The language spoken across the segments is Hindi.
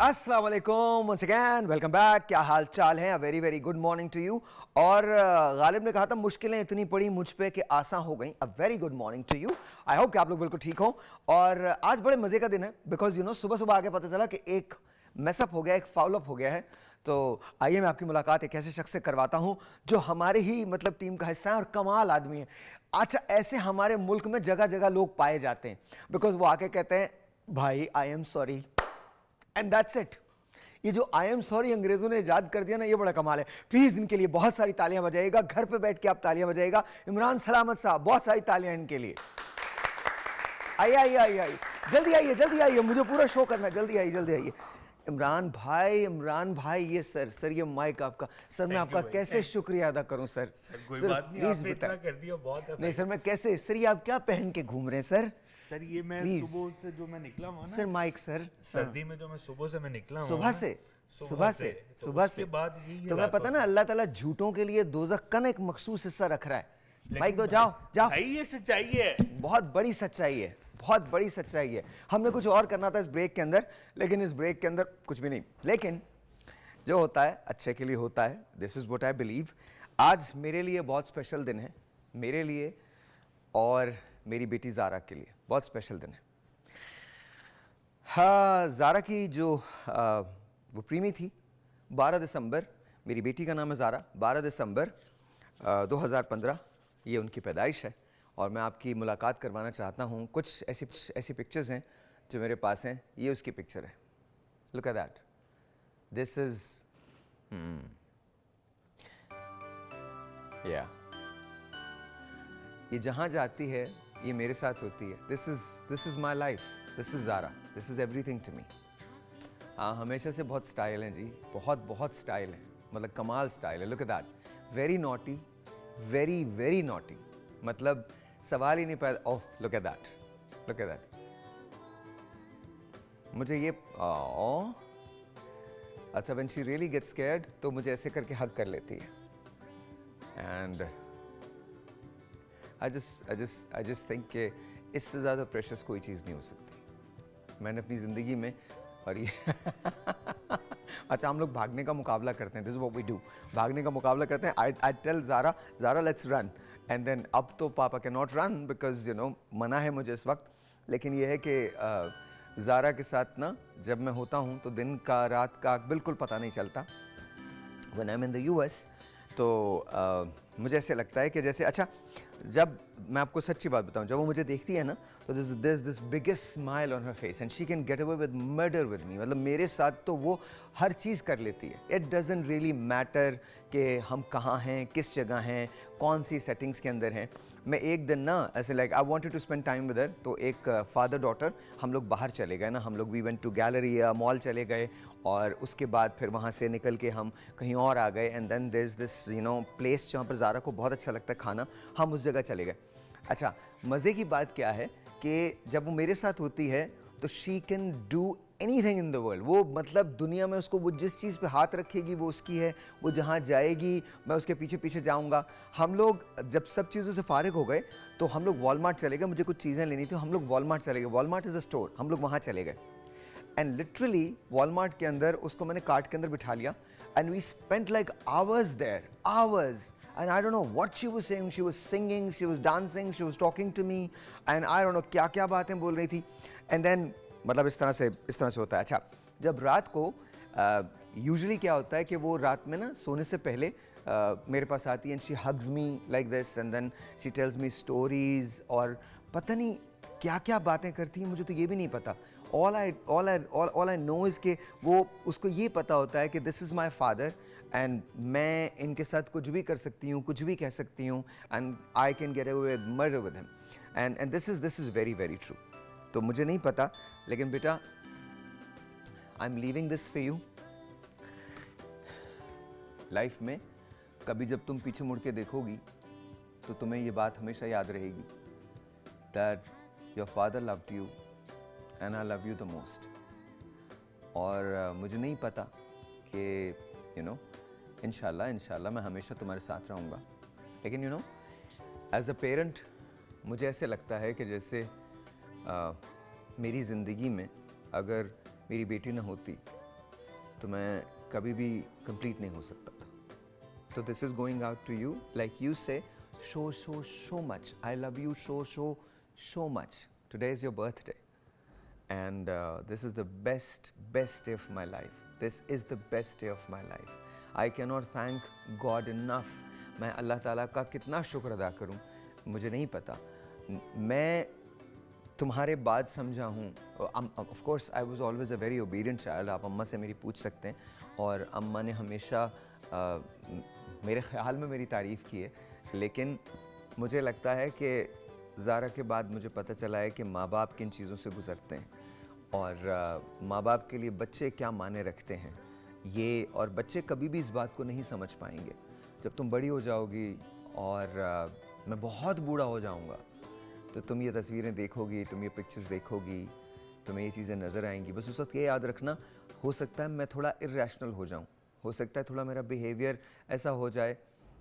अस्सलाम वालेकुम वंस अगेन वेलकम बैक। क्या हाल चाल है? Very very good morning to you. और गालिब ने कहा था मुश्किलें इतनी पड़ी मुझ पे कि आसान हो गई। A very good morning to you. I hope कि आप लोग बिल्कुल ठीक हो। और आज बड़े मजे का दिन है बिकॉज यू नो सुबह सुबह आगे पता चला कि एक मैसअप हो गया, एक फाउल अप हो गया है। तो आइए मैं आपकी मुलाकात एक ऐसे शख्स से करवाता हूं जो हमारे ही मतलब टीम का हिस्सा है और कमाल आदमी है। अच्छा, ऐसे हमारे मुल्क में जगह जगह लोग पाए जाते हैं बिकॉज वो आके कहते हैं भाई I am sorry and that's it. ये जो आई एम सॉरी अंग्रेजों ने इजाद कर दिया ना, ये बड़ा कमाल है। प्लीज इनके लिए बहुत सारी तालियां बजाइएगा। घर पे बैठ के आप तालियां बजाइएगा। इमरान सलामत साहब, बहुत सारी तालियां इनके लिए। आइए आइए आइए आइए, जल्दी आइए, मुझे पूरा शो करना है। जल्दी आइए जल्दी आइए। इमरान भाई, ये सर ये माइक आपका। सर मैं आपका कैसे शुक्रिया अदा करूं सर? कोई सर बात नहीं, प्लीज आपने इतना बताएं। कर दिया बहुत है। नहीं सर, मैं कैसे सर, ये आप क्या पहन के घूम रहे हैं सर? सर ये मैं Please. सुबह से जो मैं निकला हूँ ना सर माइक सर, सर्दी में जो मैं सुबह से मैं निकला हूँ सुबह से तो उसके बाद यही तो मैं पता ना अल्लाह ताला झूठों के लिए दोज़ख का ना एक मखसूस हिस्सा रख रहा है। माइक दो, जाओ जाओ। भाई ये सच्चाई है। बहुत बड़ी सच्चाई है, बहुत बड़ी सच्चाई है। हमने कुछ और करना था इस ब्रेक के अंदर, लेकिन इस ब्रेक के अंदर कुछ भी नहीं। लेकिन जो होता है अच्छे के लिए होता है। This is what I believe. आज मेरे लिए बहुत स्पेशल दिन है, मेरे लिए और मेरी बेटी ज़ारा के लिए बहुत स्पेशल दिन है। हाँ, ज़ारा की जो वो प्रीमी थी 12 दिसंबर, मेरी बेटी का नाम है ज़ारा। 12 दिसंबर 2015 ये उनकी पैदाइश है। और मैं आपकी मुलाकात करवाना चाहता हूँ। कुछ ऐसी पिक्चर्स हैं जो मेरे पास हैं। ये उसकी पिक्चर है, look at that. This is या ये जहाँ जाती है ये मेरे साथ होती है। This is my life, this is Zara, this is everything to me. हाँ, हमेशा से बहुत स्टाइल है जी, बहुत स्टाइल है, मतलब कमाल स्टाइल है। Look at that, very naughty, very very naughty, मतलब सवाल ही नहीं पैदा। Oh look at that, look at that. मुझे ये अच्छा, when she really gets scared तो मुझे ऐसे करके हग कर लेती है। एंड आई जस्ट थिंक कि इससे ज़्यादा प्रेशस कोई चीज़ नहीं हो सकती मैंने अपनी ज़िंदगी में। और ये अच्छा, हम लोग भागने का मुकाबला करते हैं। This is what we do, भागने का मुकाबला करते हैं। I tell Zara let's run, and then अब तो पापा can not run because you know मना है मुझे इस वक्त। लेकिन ये है कि ज़ारा के साथ ना जब मैं होता हूँ तो दिन का रात का बिल्कुल पता नहीं चलता। When I am in the US तो मुझे ऐसे लगता है कि जैसे, अच्छा जब मैं आपको सच्ची बात बताऊं, जब वो मुझे देखती है ना तो this biggest smile on her face and she can get away with murder with me. मतलब मेरे साथ तो वो हर चीज़ कर लेती है। इट डजंट रियली मैटर कि हम कहाँ हैं, किस जगह हैं, कौन सी सेटिंग्स के अंदर हैं। मैं एक दिन ना ऐसे like I wanted to spend time with her, तो एक फादर डॉटर हम लोग बाहर चले गए ना, हम लोग वी वेंट टू गैलरी या मॉल चले गए और उसके बाद फिर वहाँ से निकल के हम कहीं और आ गए। And then there is this you know place जहाँ पर ज़ारा को बहुत अच्छा लगता है खाना, हम उस जगह चले गए। अच्छा, मज़े की बात क्या है कि जब वो मेरे साथ होती है तो she can do anything in the world. वो मतलब दुनिया में उसको, वो जिस चीज़ पे हाथ रखेगी वो उसकी है। वो जहाँ जाएगी मैं उसके पीछे पीछे जाऊँगा। हम लोग जब सब चीज़ों से फारिग हो गए तो हम लोग वॉलमार्ट चले गए। मुझे कुछ चीज़ें लेनी थी, हम लोग वॉलमार्ट चले गए। वॉलमार्ट इज़ अ स्टोर, हम लोग वहाँ चले गए। एंड लिटरली वॉलमार्ट के अंदर उसको मैंने कार्ट के अंदर बिठा लिया and we spent like hours there, hours. And I don't know what she was saying. She was singing, she was dancing, she was talking to me, and I don't know क्या क्या बातें बोल रही थी। And then मतलब इस तरह से होता है। अच्छा, जब रात को यूजुअली क्या होता है कि वो रात में ना सोने से पहले मेरे पास आती है and she hugs me like this and then she tells me stories और पता नहीं क्या क्या बातें करती हैं, मुझे तो ये भी नहीं पता। ऑल आई नो इज़ कि वो उसको ये पता होता है कि this is my father and मैं इनके साथ कुछ भी कर सकती हूँ, कुछ भी कह सकती हूँ, and I can get away with murder with him. And this is very very true. तो मुझे नहीं पता, लेकिन बेटा I am leaving this for you. Life में कभी जब तुम पीछे मुड़ के देखोगी तो तुम्हें ये बात हमेशा याद रहेगी that your father loved you and I love you the most. और मुझे नहीं पता कि यू नो इंशाल्लाह मैं हमेशा तुम्हारे साथ रहूँगा। लेकिन you know as a parent मुझे ऐसे लगता है कि जैसे मेरी ज़िंदगी में अगर मेरी बेटी ना होती तो मैं कभी भी कंप्लीट नहीं हो सकता था. So this is going out to you, like you say, so much. I love you so much. Today is your birthday, and this is the best day of my life. This is the best day of my life. I cannot thank God enough. मैं अल्लाह ताला का कितना शुक्र अदा करूं, मुझे नहीं पता. मैं तुम्हारे बाद समझा हूँ. Of course I was always a very obedient child. आप अम्मा से मेरी पूछ सकते हैं, और अम्मा ने हमेशा मेरे ख़्याल में मेरी तारीफ़ की है. लेकिन मुझे लगता है कि ज़ारा के बाद मुझे पता चला है कि माँ बाप किन चीज़ों से गुज़रते हैं, और माँ बाप के लिए बच्चे क्या माने रखते हैं ये. और बच्चे कभी भी इस बात को नहीं समझ पाएंगे. जब तुम बड़ी हो जाओगी और मैं बहुत बूढ़ा हो जाऊँगा, तो तुम ये तस्वीरें देखोगी, तुम ये पिक्चर्स देखोगी, तुम्हें ये चीज़ें नज़र आएंगी. बस उस वक्त ये याद रखना, हो सकता है मैं थोड़ा इर्रेशनल हो जाऊँ, हो सकता है थोड़ा मेरा बिहेवियर ऐसा हो जाए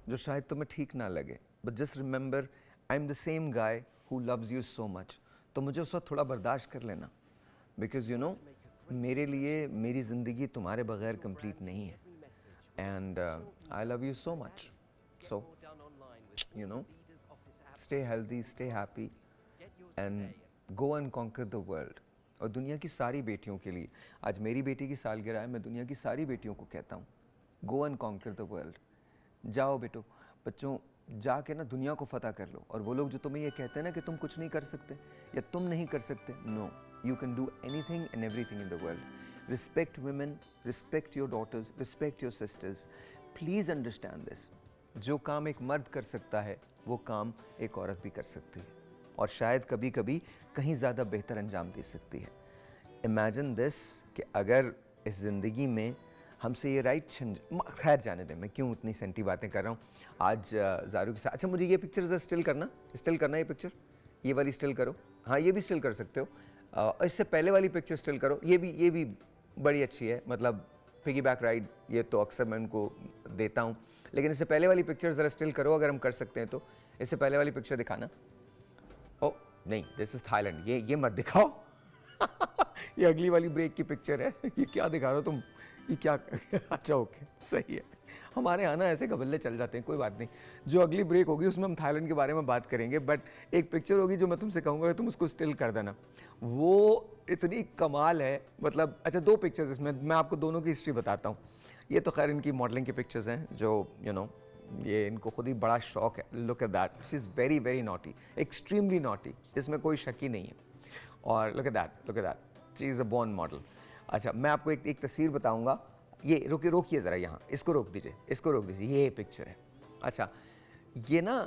जो शायद तुम्हें ठीक ना लगे. But just remember, I am the same guy who loves you so much. तो मुझे उस वक्त थोड़ा बर्दाश्त कर लेना, बिकॉज यू नो मेरे लिए मेरी ज़िंदगी तुम्हारे बगैर कंप्लीट नहीं है. And I love you so much. So you know, stay healthy, stay happy, and go and conquer the world. और दुनिया की सारी बेटियों के लिए, आज मेरी बेटी की सालगिरह है, मैं दुनिया की सारी बेटियों को कहता हूँ, go and conquer the world. जाओ बेटो, बच्चों, जाके ना दुनिया को फतह कर लो. और वो लोग जो तुम्हें ये कहते हैं ना कि तुम कुछ नहीं कर सकते या तुम नहीं कर सकते, no, you can do anything and everything in the world. Respect women, respect your daughters, respect your sisters. Please understand this. जो काम एक मर्द कर सकता है, वो काम एक औरत भी कर सकती है, और शायद कभी कभी कहीं ज़्यादा बेहतर अंजाम दे सकती है. इमेजिन दिस कि अगर इस ज़िंदगी में हमसे ये राइट छिन, खैर जाने दें, मैं क्यों इतनी सेंटी बातें कर रहा हूँ आज ज़ारू के साथ. अच्छा, मुझे ये पिक्चर स्टिल करना ये पिक्चर, ये वाली स्टिल करो. हाँ, ये भी स्टिल कर सकते हो. इससे पहले वाली पिक्चर स्टिल करो. ये भी बड़ी अच्छी है, मतलब पिगी बैक राइड, ये तो अक्सर मैं उनको देता हूँ. लेकिन इससे पहले वाली पिक्चर ज़रा स्टिल करो, अगर हम कर सकते हैं तो. इससे पहले वाली पिक्चर दिखाना. ओ नहीं, दिस इज़ थाईलैंड. ये मत दिखाओ. ये अगली वाली ब्रेक की पिक्चर है. ये क्या दिखा रहे हो तुम, ये क्या. अच्छा ओके, सही है. हमारे यहाँ ना ऐसे कबल्ले चल जाते हैं, कोई बात नहीं. जो अगली ब्रेक होगी उसमें हम थाईलैंड के बारे में बात करेंगे. बट एक पिक्चर होगी जो मैं तुमसे कहूँगा, तुम उसको स्टिल कर देना. वो इतनी कमाल है, मतलब. अच्छा, 2 पिक्चर्स इसमें, मैं आपको दोनों की हिस्ट्री बताता हूँ. ये तो खैर इनकी मॉडलिंग की पिक्चर्स हैं, जो यू नो ये इनको खुद ही बड़ा शौक है. Look at that, she is very very naughty, extremely naughty, इसमें कोई शक ही नहीं है. और look at that, she is a born model. अच्छा, मैं आपको एक तस्वीर बताऊंगा. ये रोकिए ज़रा, यहाँ इसको रोक दीजिए. ये पिक्चर है. अच्छा, ये ना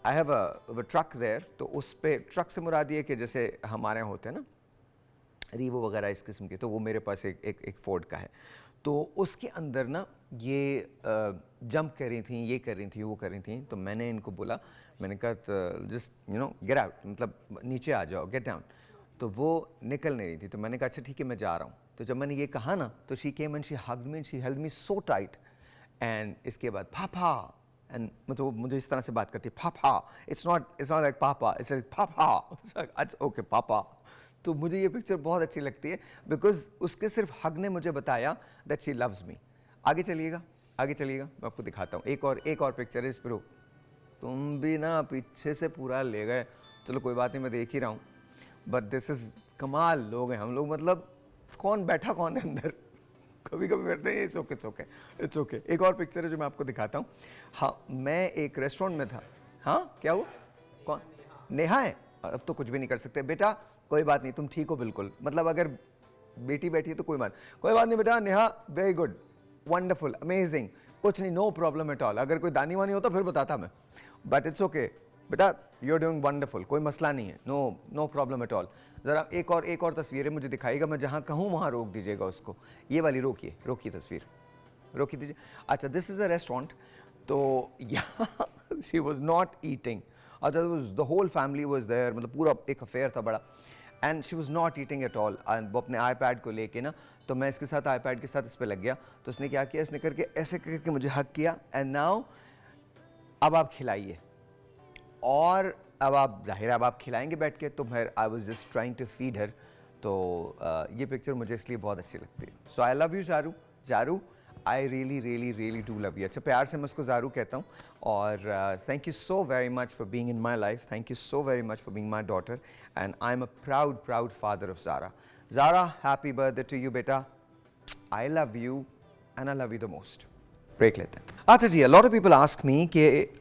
I have a truck there. तो उस पर ट्रक से मुराद ये कि जैसे हमारे यहाँ होते हैं ना रीवो वगैरह इस किस्म के, तो वो मेरे पास एक फोर्ड का है. तो उसके अंदर ना ये जंप कर रही थी, ये कर रही थी, वो कर रही थी. तो मैंने इनको बोला, मैंने कहा just you know get out, मतलब नीचे आ जाओ, गेट डाउन. तो वो निकल नहीं रही थी. तो मैंने कहा अच्छा ठीक है, मैं जा रहा हूँ. तो जब मैंने ये कहा ना, तो she came and she hugged me and she held me so tight. And इसके बाद पापा, एंड मतलब मुझे इस तरह से बात करती है, पापा. इट्स नॉट लाइक पापा, इट्स लाइक पापा. अच्छा ओके पापा. तो मुझे ये पिक्चर बहुत अच्छी लगती है, बिकॉज उसके सिर्फ हग ने मुझे बताया दैट शी लव्स मी. आगे चलिएगा, मैं आपको दिखाता हूँ. एक और पिक्चर है इस पर. तुम भी ना पीछे से पूरा ले गए. चलो कोई बात नहीं, मैं देख ही रहा हूँ. बट दिस इज़ कमाल लोग हैं हम लोग, मतलब कौन बैठा कौन है अंदर. कभी करते हैं इट्स ओके. एक और पिक्चर है जो मैं आपको दिखाता हूँ. हाँ, मैं एक रेस्टोरेंट में था. हाँ, क्या हुआ, कौन, नेहा है. अब तो कुछ भी नहीं कर सकते बेटा, कोई बात नहीं, तुम ठीक हो बिल्कुल. मतलब अगर बेटी बैठी है तो कोई बात नहीं बेटा. Neha very good, wonderful, amazing, कुछ नहीं, नो प्रॉब्लम एट ऑल. अगर कोई दानी वानी होता फिर बताता मैं, बट इट्स ओके बेटा, यू आर डूइंग वंडरफुल, कोई मसला नहीं है, नो प्रॉब्लम एट ऑल. ज़रा एक और तस्वीरें मुझे दिखाइएगा, मैं जहाँ कहूँ वहाँ रोक दीजिएगा उसको. ये वाली रोकिए तस्वीर, रोकी दीजिए. अच्छा, दिस इज़ अ रेस्टोरेंट. तो यहाँ शी वॉज नॉट ईटिंग. अच्छा, the whole family was there, मतलब पूरा एक अफेयर था बड़ा. And she was not eating at all. And वो अपने आईपैड को लेके ना, तो मैं इसके साथ आईपैड के साथ इस पर लग गया. तो उसने क्या किया, इसने करके ऐसे करके मुझे हक किया. एंड नाउ अब आप खिलाइए. और अब आप जाहिर है अब आप खिलाएंगे बैठ के. तो मैं I was just trying to feed her. तो ये पिक्चर मुझे इसलिए बहुत अच्छी लगती है. So I love you Jaru. Jaru, I really really really do love you. अच्छा, प्यार से मैं उसको जारू कहता हूँ. और thank you so very much for being in my life. Thank you so very much for being my daughter. And I am a proud proud father of Zaara. Zaara, happy birthday to you बेटा. I love you and I love you the most. Break लेते हैं. अच्छा जी, a lot of people ask me कि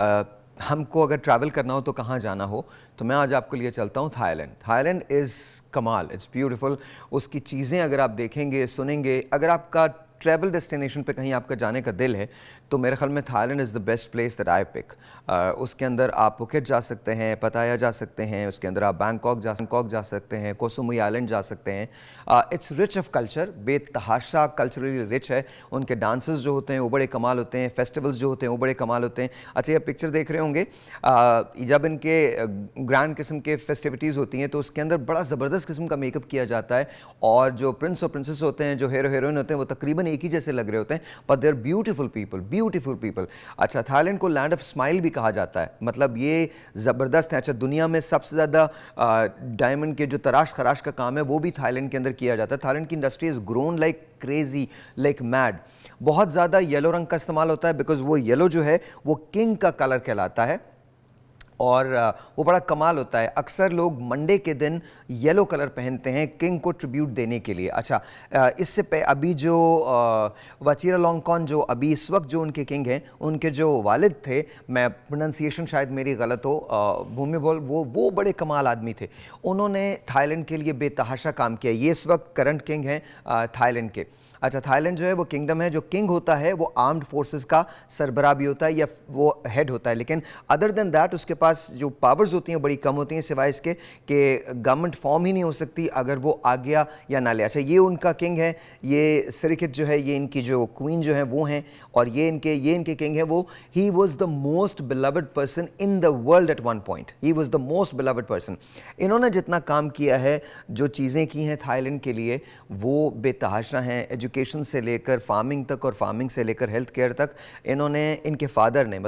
हमको अगर ट्रैवल करना हो तो कहाँ जाना हो, तो मैं आज आपको लिए चलता हूँ थाईलैंड. थाईलैंड इज़ कमाल, इट्स ब्यूटीफुल. उसकी चीज़ें अगर आप देखेंगे, सुनेंगे, अगर आपका ट्रैवल डेस्टिनेशन पे कहीं आपका जाने का दिल है, तो मेरे ख्याल में Thailand is the best place that I pick. उसके अंदर आप पुकेट जा सकते हैं, पताया जा सकते हैं, उसके अंदर आप बैंकॉक जा सकते हैं, कोह समुई आइलैंड जा सकते हैं. इट्स रिच ऑफ कल्चर, बेतहाशा कल्चरली रिच है. उनके डांसेस जो होते हैं वो बड़े कमाल होते हैं, फेस्टिवल्स जो होते हैं वो बड़े कमाल होते हैं. अच्छा, ये पिक्चर देख रहे होंगे, जब इनके ग्रैंड किस्म के फेस्टिविटीज़ होती हैं तो उसके अंदर बड़ा ज़बरदस्त किस्म का मेकअप किया जाता है. और जो प्रिंस और प्रिंसेस होते हैं, जो हीरो हीरोइन होते हैं, वो तकरीबन एक ही जैसे लग रहे होते हैं, but they are beautiful people, beautiful people. अच्छा, थाईलैंड को लैंड ऑफ स्माइल भी कहा जाता है, मतलब ये ज़बरदस्त है. अच्छा, दुनिया में सबसे ज़्यादा डायमंड के जो तराश खराश का काम है वो भी थाईलैंड के अंदर किया जाता है. थाईलैंड की industry is grown like crazy, like mad. बहुत ज़्यादा येलो रंग का इस्तेमाल होता है, बिकॉज वो येलो जो है वो किंग का कलर कहलाता है और वो बड़ा कमाल होता है. अक्सर लोग मंडे के दिन येलो कलर पहनते हैं किंग को ट्रिब्यूट देने के लिए. अच्छा, इससे अभी जो वाचीरालॉन्गकॉर्न जो अभी इस वक्त जो उनके किंग हैं, उनके जो वालिद थे, मैं प्रोनाउंसिएशन शायद मेरी गलत हो, भूमि बोल, वो बड़े कमाल आदमी थे. उन्होंने थाईलैंड के लिए बेतहाशा काम किया. ये इस वक्त करंट किंग हैं थाईलैंड के. अच्छा, थाईलैंड जो है वो किंगडम है. जो किंग होता है वो आर्म्ड फोर्सेस का सरबराह भी होता है या वो हेड होता है, लेकिन अदर देन दैट उसके पास जो पावर्स होती हैं बड़ी कम होती हैं, सिवाय इसके कि गवर्नमेंट फॉर्म ही नहीं हो सकती अगर वो आ गया या ना ले. अच्छा, ये उनका किंग है, ये सिरिकित जो है, ये इनकी जो क्वीन जो है वो हैं, और ये इनके किंग है. वो he was the most beloved person in the world at one point. He was the most beloved person. इन्होंने जितना काम किया है, जो चीज़ें की हैं थाईलैंड के लिए, वो बेतहाशा हैं. एजुकेशन से लेकर फार्मिंग तक और फार्मिंग से लेकर हेल्थ केयर तक इन्होंने, इनके फादर ने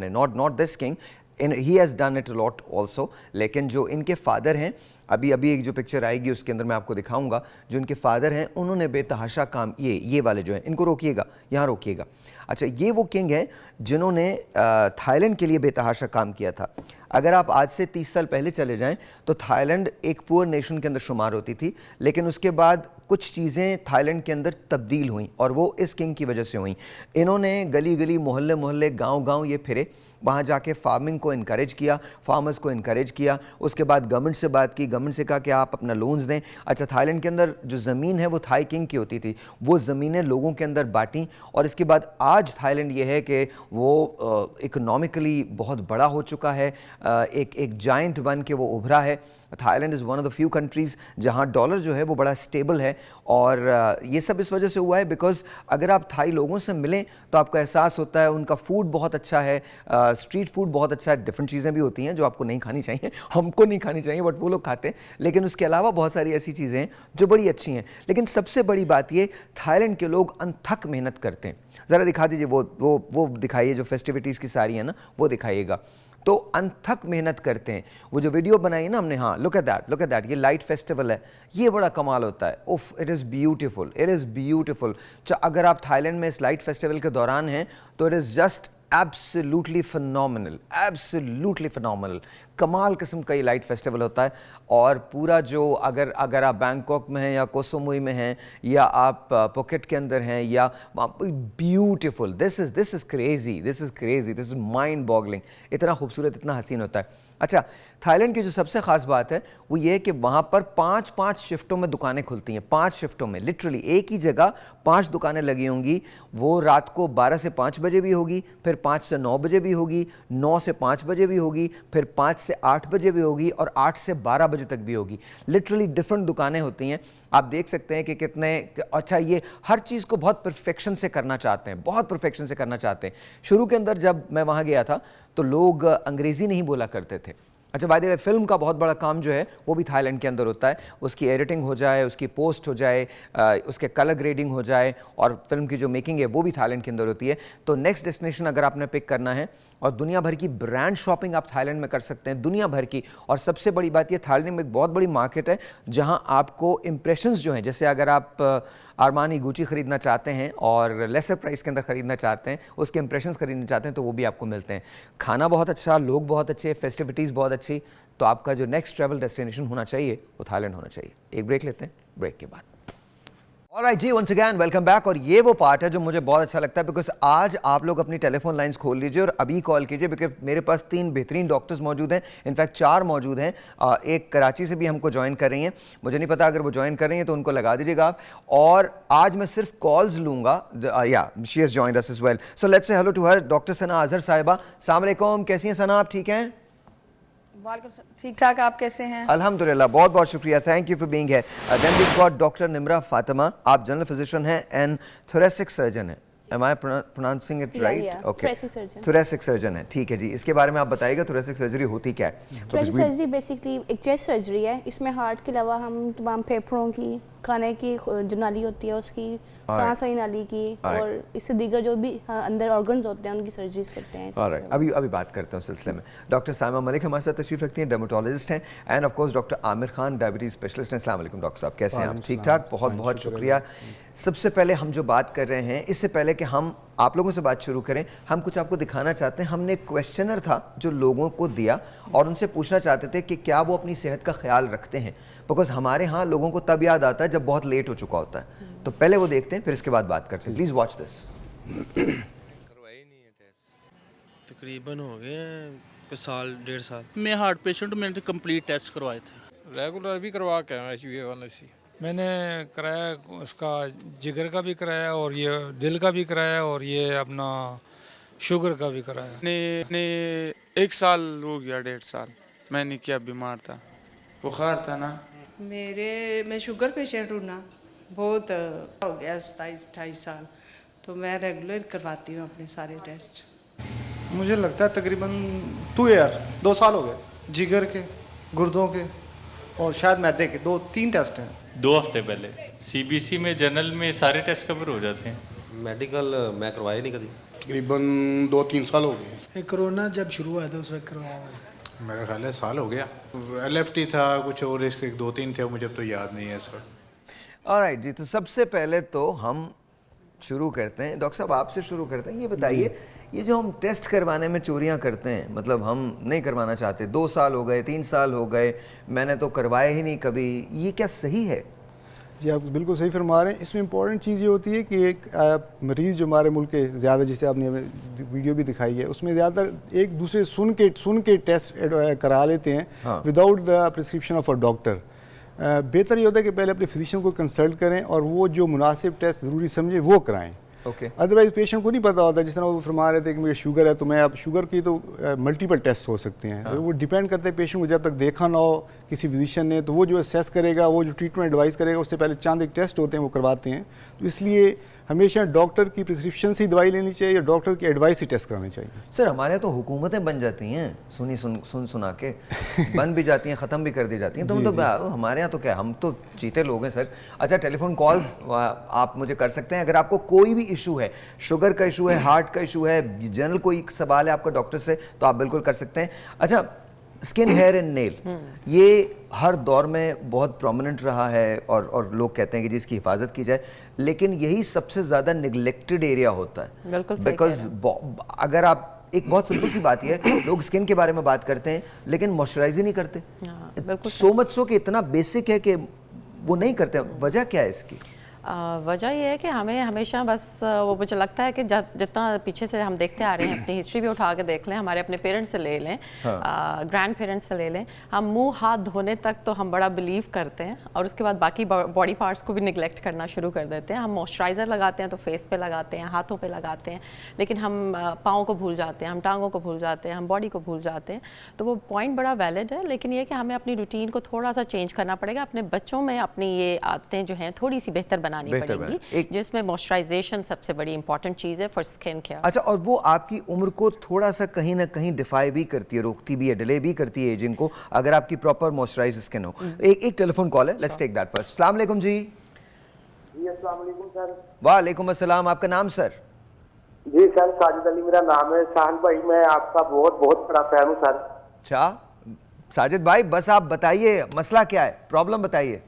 not this king, he has done it lot also. लेकिन जो इनके फादर हैं, अभी एक जो पिक्चर आएगी उसके अंदर मैं आपको दिखाऊंगा, जो इनके फादर हैं उन्होंने बेतहाशा काम, ये वाले जो हैं, इनको रोकिएगा, यहाँ रोकिएगा. अच्छा, ये वो किंग हैं जिन्होंने थाईलैंड के लिए बेतहाशा काम किया था. अगर आप आज से 30 साल पहले चले जाएं तो थाईलैंड एक पुअर नेशन के अंदर शुमार होती थी, लेकिन उसके बाद कुछ चीज़ें थाईलैंड के अंदर तब्दील हुई और वो इस किंग की वजह से हुई. इन्होंने गली गली, मोहल्ले मोहल्ले, गांव गांव ये फिरे, वहाँ जाके फार्मिंग को इनकरेज किया, फार्मर्स को इनकरेज किया. उसके बाद गवर्नमेंट से बात की, गवर्नमेंट से कहा कि आप अपना लोन्स दें. अच्छा, थाईलैंड के अंदर जो ज़मीन है वो थाई किंग की होती थी, वो ज़मीनें लोगों के अंदर बांटी. और इसके बाद आज थाईलैंड ये है कि वो इकोनॉमिकली बहुत बड़ा हो चुका है, एक जाइंट बन के वो उभरा है. Thailand is one of the few countries जहाँ डॉलर जो है वो बड़ा स्टेबल है. और ये सब इस वजह से हुआ है बिकॉज अगर आप थाई लोगों से मिलें तो आपको एहसास होता है उनका फूड बहुत अच्छा है, स्ट्रीट फूड बहुत अच्छा है. डिफरेंट चीज़ें भी होती हैं जो आपको नहीं खानी चाहिए, हमको नहीं खानी चाहिए, बट वो लोग खाते हैं. लेकिन उसके अलावा बहुत सारी ऐसी चीज़ें हैं जो बड़ी अच्छी हैं. लेकिन सबसे बड़ी बात ये, थाईलैंड के लोग अनथक मेहनत करते हैं. ज़रा दिखा दीजिए वो दिखाइए, जो फेस्टिविटीज़ की सारी है ना वो दिखाइएगा. तो अनथक मेहनत करते हैं. वो जो वीडियो बनाई है ना हमने, हाँ, लुक एट दैट, ये लाइट फेस्टिवल है, ये बड़ा कमाल होता है. उफ, इट इज़ ब्यूटीफुल. अगर आप थाईलैंड में इस लाइट फेस्टिवल के दौरान हैं तो it is just absolutely phenomenal. कमाल किस्म का ये लाइट फेस्टिवल होता है. और पूरा जो अगर आप बैंकॉक में हैं या कोह समुई में हैं या आप पुकेट के अंदर हैं या beautiful, this is crazy, mind boggling. इतना खूबसूरत, इतना हसीन होता है. अच्छा, थाईलैंड की जो सबसे ख़ास बात है वो ये है कि वहाँ पर 5 शिफ्टों में दुकानें खुलती हैं. 5 शिफ्टों में, लिटरली एक ही जगह 5 दुकानें लगी होंगी. वो रात को 12 से 5 बजे भी होगी, फिर 5 से 9 बजे भी होगी, 9 से 5 बजे भी होगी, फिर 5 से 8 बजे भी होगी और 8 से 12 बजे तक भी होगी. लिटरली डिफरेंट दुकानें होती हैं. आप देख सकते हैं कि कितने अच्छा, ये हर चीज़ को बहुत परफेक्शन से करना चाहते हैं. शुरू के अंदर जब मैं वहाँ गया था तो लोग अंग्रेज़ी नहीं बोला करते थे. अच्छा, बाय द वे फिल्म का बहुत बड़ा काम जो है वो भी थाईलैंड के अंदर होता है। उसकी एडिटिंग हो जाए, उसकी पोस्ट हो जाए, उसके कलर ग्रेडिंग हो जाए और फिल्म की जो मेकिंग है वो भी थाईलैंड के अंदर होती है। तो नेक्स्ट डेस्टिनेशन अगर आपने पिक करना है और दुनिया भर की ब्रांड शॉपिंग आप थाईलैंड में कर सकते हैं, दुनिया भर की। और सबसे बड़ी बात ये, थाईलैंड में एक बहुत बड़ी मार्केट है जहाँ आपको इंप्रेशंस जो हैं, जैसे अगर आप आरमानी गुची खरीदना चाहते हैं और लेसर प्राइस के अंदर खरीदना चाहते हैं, उसके इंप्रेशंस खरीदना चाहते हैं, तो वो भी आपको मिलते हैं। खाना बहुत अच्छा, लोग बहुत अच्छे, फेस्टिविटीज़ बहुत अच्छी। तो आपका जो नेक्स्ट ट्रैवल डेस्टिनेशन होना चाहिए वो थाईलैंड होना चाहिए। एक ब्रेक लेते हैं, ब्रेक के बाद। ऑलराइट जी, वंस अगेन वेलकम बैक। और ये वो पार्ट है जो मुझे बहुत अच्छा लगता है, बिकॉज आज आप लोग अपनी टेलीफोन लाइंस खोल लीजिए और अभी कॉल कीजिए, बिकॉज मेरे पास 3 बेहतरीन डॉक्टर्स मौजूद हैं, इनफैक्ट 4 मौजूद हैं। एक कराची से भी हमको ज्वाइन कर रही हैं, मुझे नहीं पता अगर वो ज्वाइन कर रही हैं तो उनको लगा दीजिएगा आप। और आज मैं सिर्फ कॉल्स लूँगा। या she has joined us as well, so let's say hello to her. Doctor Sana Azhar sahiba, अस्सलाम वालेकुम, कैसी हैं सना आप? ठीक हैं? ठीक ठाक, आप कैसे हैं? अल्हम्दुलिल्लाह, बहुत बहुत शुक्रिया, thank you for being here. Then we got doctor Nimra Fatima, आप जनरल फिजिशियन हैं एंड थोरेसिक सर्जन हैं। Am I pronouncing it right? Okay, thoracic surgeon है, ठीक है जी। इसके बारे में आप बताइएगा, थोरेसिक सर्जरी होती क्या है? थोरेसिक सर्जरी बेसिकली एक चेस्ट सर्जरी है। इसमें हार्ट के अलावा हम तमाम फेफड़ों की, खाने की जो नाली होती है उसकी, सांस वाली नाली की और इससे दीगर जो भी अंदर ऑर्गन्स होते हैं उनकी सर्जरीज करते हैं। ऑलराइट, अभी बात करते हैं उस सिलसिले में। डॉक्टर साइमा मलिक हमारे साथ तशरीफ रखती हैं, डर्मेटोलॉजिस्ट हैं, end of course doctor Aamir Khan, diabetes specialist हैं। अस्सलाम वालेकुम डॉक्टर साहब, कैसे हैं आप? ठीक ठाक, बहुत बहुत शुक्रिया। सबसे पहले हम जो बात कर रहे हैं, इससे पहले कि हम आप लोगों से बात शुरू करें, हम कुछ आपको दिखाना चाहते हैं। हमने एक क्वेश्चनर था जो लोगों को दिया और उनसे पूछना चाहते थे कि क्या वो अपनी सेहत का ख्याल रखते हैं, बिकॉज हमारे यहाँ लोगों को तब याद आता है जब बहुत लेट हो चुका होता है। तो पहले वो देखते हैं, फिर इसके बाद बात करते हैं। Please watch this. करवाए नहीं है टेस्ट, तकरीबन हो गए हैं साल 1.5 साल। मैं हार्ट पेशेंट, मैंने तो कंप्लीट टेस्ट करवाए थे। रेगुलर भी करवा के आया HbA1c। मैंने कराया, उसका जिगर का भी कराया और ये दिल का भी कराया और ये अपना शुगर का भी कराया। ने 1 साल हो गया, 1.5 साल मैंने क्या बीमार था, बुखार था ना। मैं शुगर पेशेंट हूँ ना, बहुत हो गया 27-28 साल, तो मैं रेगुलर करवाती हूँ अपने सारे टेस्ट। मुझे लगता है तकरीबन 2 साल हो गए। जिगर के, गुर्दों के और शायद मैदे के 2-3 टेस्ट हैं। 2 हफ्ते पहले CBC में जनरल में सारे टेस्ट कवर हो जाते हैं। मेडिकल मैं करवाया नहीं कभी। तकरीबन 2-3 साल हो गए। कोरोना जब शुरू हुआ था उस वक्त करवाया था। मेरा ख्याल है साल हो गया। LFT था, कुछ और इसके 2-3 थे, मुझे तो याद नहीं है इस वक्त। ऑलराइट जी, तो सबसे पहले तो हम शुरू करते हैं, डॉक्टर साहब आपसे शुरू करते हैं। ये बताइए, ये जो हम टेस्ट करवाने में चोरियां करते हैं, मतलब हम नहीं करवाना चाहते, 2 साल हो गए, 3 साल हो गए, मैंने तो करवाया ही नहीं कभी, ये क्या सही है? जी, आप बिल्कुल सही फरमा रहे हैं। इसमें इंपॉर्टेंट चीज़ ये होती है कि एक मरीज़ जो हमारे मुल्क के ज़्यादा, जिसे आपने वीडियो भी दिखाई है, उसमें ज़्यादातर एक दूसरे सुन के टेस्ट करा लेते हैं without the prescription of a doctor. बेहतर ये होता है कि पहले अपने फिजिशियन को कंसल्ट करें और वो जो मुनासिब टेस्ट ज़रूरी समझे वो कराएं। अदरवाइज पेशेंट को नहीं पता होता, जिस तरह वो फरमा रहे थे कि मुझे शुगर है, तो मैं अब शुगर की तो मल्टीपल टेस्ट हो सकते हैं। तो वो डिपेंड करते हैं पेशेंट को, जब तक देखा ना हो किसी फिजिशियन ने, तो वो जो असेस करेगा, वो जो ट्रीटमेंट एडवाइस करेगा, उससे पहले चंद एक टेस्ट होते हैं वो करवाते हैं। तो इसलिए हमेशा डॉक्टर की प्रिस्क्रिप्शन से ही दवाई लेनी चाहिए या डॉक्टर की एडवाइस से टेस्ट कराने चाहिए। सर, हमारे यहाँ तो हुकूमतें बन जाती हैं सुना के, बन भी जाती हैं, ख़त्म भी कर दी जाती हैं। तो मतलब हमारे यहाँ तो क्या, हम तो जीते लोग हैं सर। अच्छा, टेलीफोन कॉल्स आप मुझे कर सकते हैं अगर आपको कोई भी इशू है, शुगर का इशू है, हार्ट का इशू है, जनरल कोई सवाल है आपका डॉक्टर से, तो आप बिल्कुल कर सकते हैं। अच्छा, स्किन, हेयर एंड नेल, ये हर दौर में बहुत प्रोमिनेंट रहा है और लोग कहते हैं कि जी इसकी हिफाजत की जाए, लेकिन यही सबसे ज़्यादा निगलेक्टेड एरिया होता है। बिकॉज अगर आप, एक बहुत सिंपल सी बात यह है, लोग स्किन के बारे में बात करते हैं लेकिन मॉइस्चराइज ही नहीं करते। सो मच सो कि इतना बेसिक है कि वो नहीं करते। वजह क्या है इसकी? वजह यह है कि हमें हमेशा बस वो मुझे लगता है कि जितना पीछे से हम देखते आ रहे हैं, अपनी हिस्ट्री भी उठा के देख लें, हमारे अपने पेरेंट्स से ले लें, ग्रैंड पेरेंट्स से ले लें, हम मुंह हाथ धोने तक तो हम बड़ा बिलीव करते हैं और उसके बाद बाकी बॉडी पार्ट्स को भी निगलेक्ट करना शुरू कर देते हैं। हम मॉइस्चराइज़र लगाते हैं तो फेस पे लगाते हैं, हाथों पे लगाते हैं, लेकिन हम पाँव को भूल जाते हैं, हम टांगों को भूल जाते हैं, हम बॉडी को भूल जाते हैं। तो वो पॉइंट बड़ा वैलिड है, लेकिन ये कि हमें अपनी रूटीन को थोड़ा सा चेंज करना पड़ेगा, अपने बच्चों में अपनी ये आदतें जो हैं थोड़ी सी बेहतर बनानी बेहतर पड़ेंगी, जिसमें मॉइस्चराइजेशन सबसे बड़ी इंपॉर्टेंट चीज़ है फॉर स्किन केयर। अच्छा, और वो आपकी उम्र को थोड़ा सा कहीं ना कहीं डिफाई भी करती है, रोकती भी है, डिले भी करती है एजिंग को, अगर आपकी प्रॉपर मॉइस्चराइज स्किन हो। एक टेलीफोन कॉल है, लेट्स टेक दैट फर्स्ट। अस्सलाम वालेकुम जी। अस्सलाम वालेकुम सर। वालेकुम अस्सलाम, आपका नाम सर? जी सर, साजिद अली मेरा नाम है। साहिल भाई, मैं आपका बहुत बहुत बड़ा फैन हूँ सर। अच्छा साजिद भाई, बस आप बताइए मसला क्या है, प्रॉब्लम बताइए।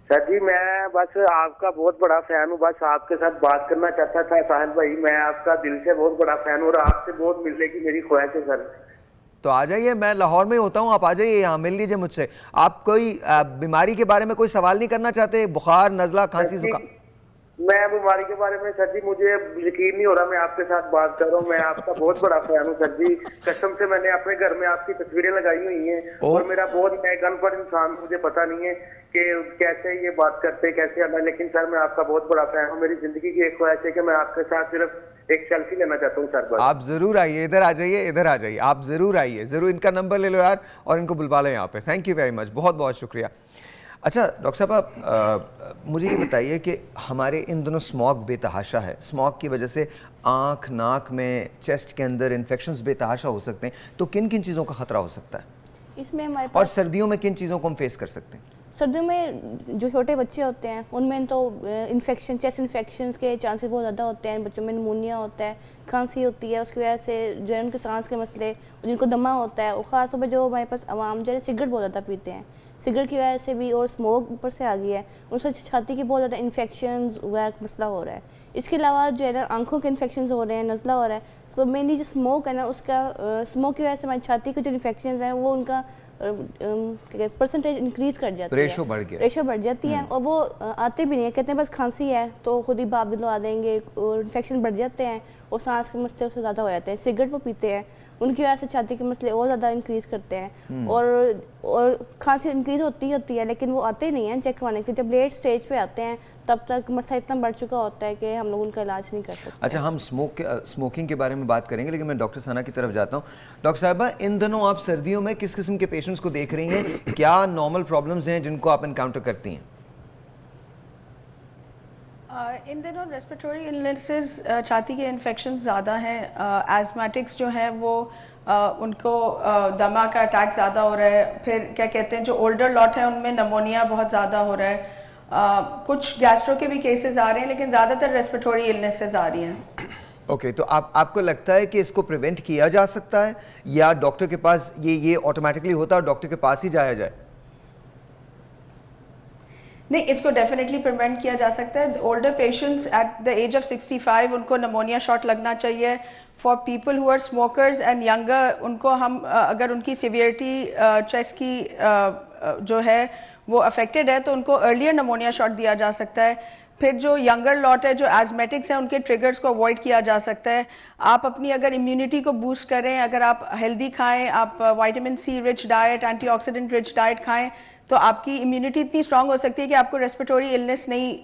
सर जी, मैं बस आपका बहुत बड़ा फैन हूँ, बस आपके साथ बात करना चाहता था साहिल भाई। मैं आपका दिल से बहुत बड़ा फैन हूँ और आपसे बहुत मिलने की मेरी ख्वाहिश है सर। तो आ जाइए, मैं लाहौर में होता हूँ, आप आ जाइए यहाँ, मिल लीजिए मुझसे। आप कोई बीमारी के बारे में कोई सवाल नहीं करना चाहते? बुखार, नजला, खांसी, जुकाम? मैं बीमारी के बारे में सर जी, मुझे यकीन नहीं हो रहा मैं आपके साथ बात कर रहा हूँ। मैं आपका बहुत बड़ा फैन हूँ सर जी, कसम से। मैंने अपने घर में आपकी तस्वीरें लगाई हुई हैं और मेरा बहुत, मैं अनपढ़ इंसान, मुझे पता नहीं है कि कैसे ये बात करते, कैसे आना, लेकिन सर मैं आपका बहुत बड़ा फैन हूँ। मेरी जिंदगी की एक ख्वाहिश है कि मैं आपके साथ सिर्फ एक सेल्फी लेना चाहता हूँ सर। आप जरूर आइए, इधर आ जाइए, इधर आ जाइए, आप जरूर आइए, जरूर। इनका नंबर ले लो यार और इनको बुलवा लो यहाँ पे। थैंक यू वेरी मच, बहुत बहुत शुक्रिया। अच्छा डॉक्टर साहब, आप मुझे ये बताइए कि हमारे इन दोनों स्मॉग बेतहाशा है, स्मॉग की वजह से आँख, नाक में, चेस्ट के अंदर इन्फेक्शंस बेतहाशा हो सकते हैं, तो किन किन चीज़ों का खतरा हो सकता है? इसमें हमारे और सर्दियों में किन चीज़ों को हम फेस कर सकते हैं? सर्दियों में जो छोटे बच्चे होते हैं उनमें तो इन्फेक्शन, चेस्ट इन्फेक्शन के चांसेस बहुत ज़्यादा होते हैं। बच्चों में निमोनिया होता है, खांसी होती है, उसकी वजह से जो है उनके सांस के मसले, जिनको दमा होता है। और ख़ासतौर पर जो हमारे पास आवाम जो है सिगरेट बहुत ज़्यादा पीते हैं, सिगरेट की वजह से भी, और स्मोक ऊपर से आ गई है, उनसे छाती की बहुत ज़्यादा इन्फेक्शन वगैरह मसला हो रहा है। इसके अलावा जो है ना आंखों के इन्फेक्शन हो रहे हैं, नज़ला हो रहा है। तो मेनली जो स्मोक है ना, उसका स्मोक की वजह से हमारी छाती के जो इन्फेक्शन हैं वो उनका परसेंटेज इंक्रीज कर जाती है, रेशो बढ़ जाती है। और वो आते भी नहीं है, कहते हैं बस खांसी है तो खुद ही बाप दिलवा देंगे, और इन्फेक्शन बढ़ जाते हैं और सांस के मसले उससे ज़्यादा हो जाते हैं। सिगरेट वो पीते हैं, उनकी वजह से छाती के मसले और ज़्यादा इंक्रीज़ करते हैं। और खांसी इंक्रीज़ होती है, लेकिन वो आते ही नहीं हैं चेक करवाने के। जब लेट स्टेज पे आते हैं तब तक मसला इतना बढ़ चुका होता है कि हम लोग उनका इलाज नहीं कर सकते। अच्छा, हम स्मोकिंग के बारे में बात करेंगे, लेकिन मैं डॉक्टर सना की तरफ जाता हूँ। डॉक्टर साहबा, इन दिनों आप सर्दियों में किस किस्म के पेशेंट्स को देख रही हैं? क्या नॉर्मल प्रॉब्लम्स हैं जिनको आप इनकाउंटर करती हैं? इन दिनों रेस्पिरेटरी इलनेसेस, छाती के इन्फेक्शन ज़्यादा हैं। एजमेटिक्स जो हैं वो उनको दमा का अटैक ज़्यादा हो रहा है। फिर क्या कहते हैं, जो ओल्डर लॉट है उनमें नमोनिया बहुत ज़्यादा हो रहा है। कुछ गैस्ट्रो के भी केसेस आ रहे हैं, लेकिन ज़्यादातर रेस्पिरेटरी इलनेसेस आ रही हैं। ओके, तो आपको लगता है कि इसको प्रिवेंट किया जा सकता है, या डॉक्टर के पास ये ऑटोमेटिकली होता है और डॉक्टर के पास ही जाया जाए? नहीं, इसको डेफिनेटली प्रिवेंट किया जा सकता है। Older patients at the age of 65 उनको नमोनिया शॉट लगना चाहिए। For people who are smokers and younger, उनको हम अगर उनकी सिवियरिटी चेस्ट की जो है वो अफेक्टेड है तो उनको अर्लियर नमोनिया शॉट दिया जा सकता है। फिर जो यंगर लॉट है, जो एजमेटिक्स हैं, उनके ट्रिगर्स को अवॉइड किया जा सकता है। आप अपनी अगर इम्यूनिटी को बूस्ट करें, अगर आप हेल्दी खाएं, आप vitamin C rich diet, antioxidant rich diet खाएं, तो आपकी इम्यूनिटी इतनी स्ट्रांग हो सकती है कि आपको रेस्पिरेटरी इलनेस नहीं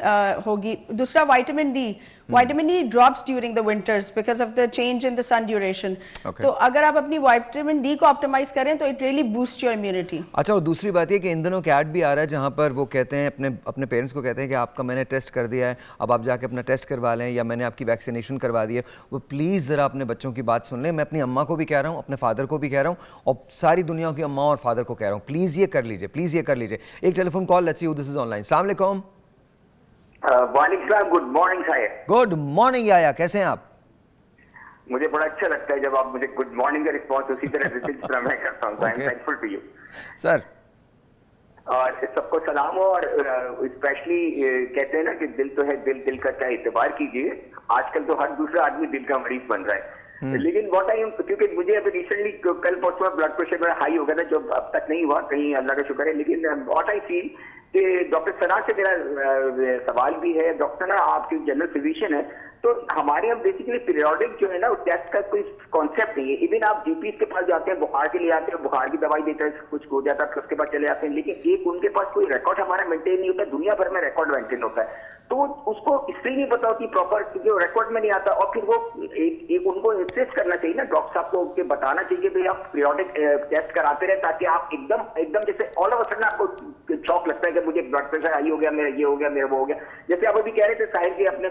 होगी। दूसरा, vitamin D drops during the winters because of the change in the sun duration. तो अगर आप अपनी विटामिन डी को ऑप्टिमाइज करें तो it really boost your immunity. अच्छा, और दूसरी बात ये कि इन दिनों कैट भी आ रहा है जहाँ पर वो कहते हैं, अपने पेरेंट्स को कहते हैं कि आपका मैंने टेस्ट कर दिया है, अब आप जाके अपना टेस्ट करवा लें, या मैंने आपकी वैक्सीनेशन करवा दी है। वो प्लीज़ ज़रा अपने बच्चों की बात सुन लें। मैं अपनी अम्मा को भी कह रहा हूँ, अपने फादर को भी कह रहा हूँ, और सारी दुनिया की अम्मा और फादर को कह रहा हूँ, प्लीज़ ये कर लीजिए, प्लीज़ ये कर लीजिए। एक telephone call, let's see who this is online. अस्सलाम वालेकुम। वालेकुम, good morning sahib. Good morning याया, कैसे हैं आप? मुझे बड़ा अच्छा लगता है जब आप मुझे गुड मॉर्निंग का रिस्पॉन्स उसी तरह देते जिस तरह मैं करता हूँ। I am thankful to you sir. और सबको सलाम हो। और स्पेशली कहते हैं ना कि दिल तो है, दिल का चाहे इत्तेबार कीजिए। आजकल तो हर दूसरा आदमी दिल का मरीज बन रहा है। लेकिन व्हाट आई एम, क्योंकि मुझे अभी रिसेंटली कल परसों में ब्लड प्रेशर मेरा हाई हो गया था, जो अब तक नहीं हुआ, कहीं अल्लाह का शुक्र है। लेकिन व्हाट आई फील कि डॉक्टर सना से मेरा सवाल भी है। डॉक्टर सना आपकी जनरल फिजिशियन है, तो हमारे यहाँ बेसिकली पीरियोडिक जो है ना, टेस्ट का कोई कॉन्सेप्ट नहीं है। इवन आप जीपी के पास जाते हैं, बुखार के लिए आते हैं, बुखार की दवाई देते हैं, कुछ हो जाता है, उसके पास चले जाते हैं, लेकिन एक उनके पास कोई रिकॉर्ड हमारा मेंटेन नहीं होता। दुनिया भर में रिकॉर्ड मेंटेन होता है, तो उसको इसलिए नहीं पता होती प्रॉपर, क्योंकि वो रिकॉर्ड में नहीं आता। और फिर वो एक उनको इंसिस्ट करना चाहिए ना, डॉक्टर साहब को उनके बताना चाहिए भाई आप पीरियोडिक टेस्ट कराते रहे, ताकि आप एकदम जैसे ऑल ऑफ अ सडन आपको शौक लगता है कि मुझे ब्लड प्रेशर हाई हो गया, मेरा ये हो गया, मेरा वो हो गया। जैसे आप अभी कह रहे थे साहिल जी अपने,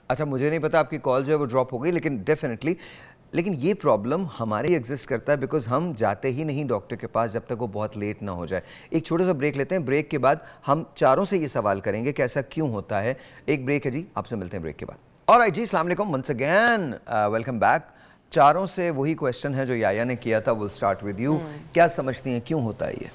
अच्छा मुझे नहीं पता आपकी कॉल जो है वो ड्रॉप हो गई, लेकिन डेफिनेटली लेकिन ये प्रॉब्लम हमारे ही एग्जिस्ट करता है बिकॉज हम जाते ही नहीं डॉक्टर के पास जब तक वो बहुत लेट ना हो जाए। एक छोटा सा ब्रेक लेते हैं, ब्रेक के बाद हम चारों से ये सवाल करेंगे कि ऐसा क्यों होता है। एक ब्रेक है जी, आपसे मिलते हैं ब्रेक के बाद। ऑलराइट जी, अस्सलाम वालेकुम वंस अगेन, वेलकम बैक। चारों से वही क्वेश्चन है जो याया ने किया था, विल स्टार्ट विद यू। क्या समझती हैं क्यों होता है ये?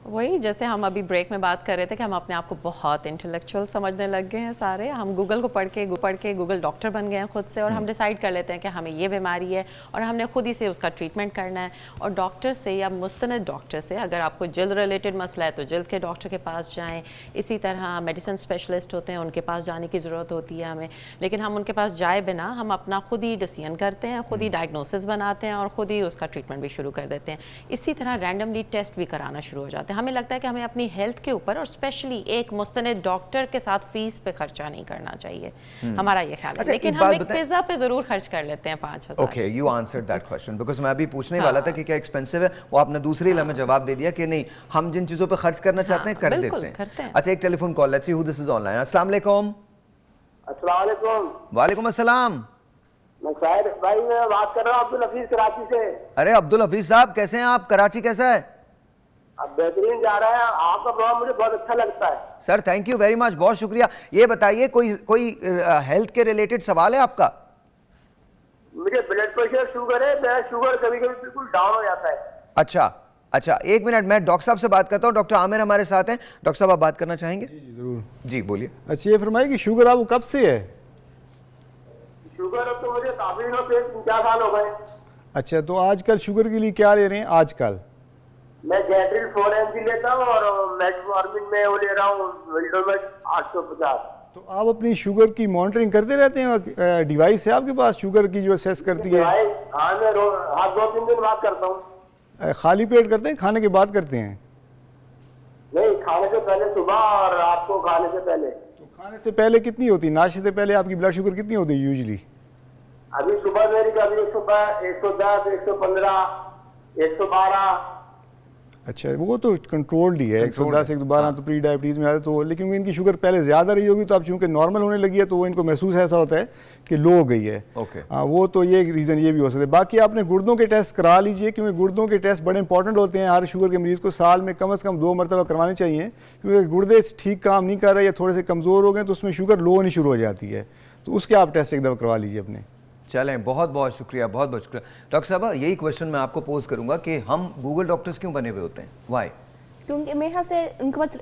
वही जैसे हम अभी ब्रेक में बात कर रहे थे कि हम अपने आप को बहुत इंटेलेक्चुअल समझने लग गए हैं सारे। हम गूगल को पढ़ के गूगल डॉक्टर बन गए हैं खुद से, और हम डिसाइड कर लेते हैं कि हमें ये बीमारी है और हमने खुद ही से उसका ट्रीटमेंट करना है। और डॉक्टर से या मुस्तनद डॉक्टर से, अगर आपको जल्द रिलेटेड मसला है तो जल्द के डॉक्टर के पास जाएँ। इसी तरह मेडिसिन स्पेशलिस्ट होते हैं, उनके पास जाने की ज़रूरत होती है हमें, लेकिन हम उनके पास जाए बिना हम अपना खुद ही डिसीजन करते हैं, खुद ही डायग्नोसिस बनाते हैं और खुद ही उसका ट्रीटमेंट भी शुरू कर देते हैं। इसी तरह रैंडमली टेस्ट भी कराना शुरू हो जाते हैं। हमें लगता है कि हमें अपनी हेल्थ के ऊपर और स्पेशली एक मुस्तनद डॉक्टर के साथ फीस पे खर्चा नहीं करना चाहिए, हमारा ये ख्याल है। अच्छा, लेकिन एक हम बात एक बताएं। पिज्जा पे जरूर खर्च कर लेते हैं 5,000। Okay, you answered that question because मैं अभी पूछने वाला था कि क्या एक्सपेंसिव है, वो आपने दूसरी में जवाब दे दिया कि नहीं, हम जिन चीजों पे खर्च करना चाहते हैं कर देते हैं। अच्छा, एक telephone call, let's see who this is online. अस्सलाम वालेकुम। अस्सलाम वालेकुम। वालेकुम अस्सलाम। मैं शायद भाई मैं बात कर रहा हूँ अब्दुल हफीज कराची से। अरे अब्दुल हफीज साहब कैसे हैं आप? कराची कैसा है? अब बेहतरीन जा रहा है, आपका प्रोग्राम मुझे बहुत अच्छा लगता है sir. Thank you very much, बहुत शुक्रिया। ये बताइए कोई हेल्थ के रिलेटेड सवाल है आपका? मुझे ब्लड प्रेशर शुगर है, मेरा शुगर कभी कभी बिल्कुल डाउन हो जाता है। अच्छा, एक मिनट, मैं डॉक्टर साहब से बात करता हूँ। डॉक्टर आमिर हमारे साथ हैं। डॉक्टर साहब आप बात करना चाहेंगे? जी जरूर। जी बोलिए। अच्छा, ये फरमाइए कि शुगर आपको कब से है? शुगर अब तो मुझे काफी दिनों से 3-4 साल हो गए। अच्छा, तो आजकल शुगर के लिए क्या ले रहे हैं आजकल? मैं गैट्रिल 4 mg लेता हूँ और मेटफॉर्मिन में वो ले रहा हूँ विल्डोमेट 850। तो आप अपनी शुगर की मॉनिटरिंग करते रहते हैं? डिवाइस है आपके पास शुगर की जो असेस करती है? हाँ, मैं हर 2-3 दिन बाद करता हूँ। खाली पेट करते हैं, खाने के बाद करते हैं? नहीं, खाने से पहले सुबह और रात को खाने से पहले। तो खाने से पहले कितनी होती है? नाश्ते से पहले आपकी ब्लड शुगर कितनी होती है यूजली? अभी सुबह मेरी कभी 110, 115, 112। अच्छा, वो तो कंट्रोल्ड ही है। 110, 112 तो प्री डायबिटीज़ में आता है। तो लेकिन इनकी शुगर पहले ज़्यादा रही होगी, तो अब चूँकि नॉर्मल होने लगी है तो वो इनको महसूस ऐसा होता है कि लो हो गई है। ओके, वो तो ये रीज़न ये भी हो सकता है। बाकी आपने गुर्दों के टेस्ट करा लीजिए, क्योंकि गुर्दों के टेस्ट बड़े इंपॉर्टेंट होते हैं। हर शुगर के मरीज़ को साल में कम से कम 2 मरतबा करवाने चाहिए, क्योंकि गुर्दे ठीक काम नहीं कर रहे या थोड़े से कमज़ोर हो गए तो उसमें शुगर लो होनी शुरू हो जाती है। तो उसके आप टेस्ट एक दफ़ा करवा लीजिए अपने। चलें, बहुत बहुत शुक्रिया, बहुत बहुत शुक्रिया। डॉक्टर साहब, यही क्वेश्चन मैं आपको पोज करूंगा कि हम गूगल डॉक्टर्स क्यों बने हुए होते हैं? वाई? क्योंकि मेरे ख्याल से उनके पास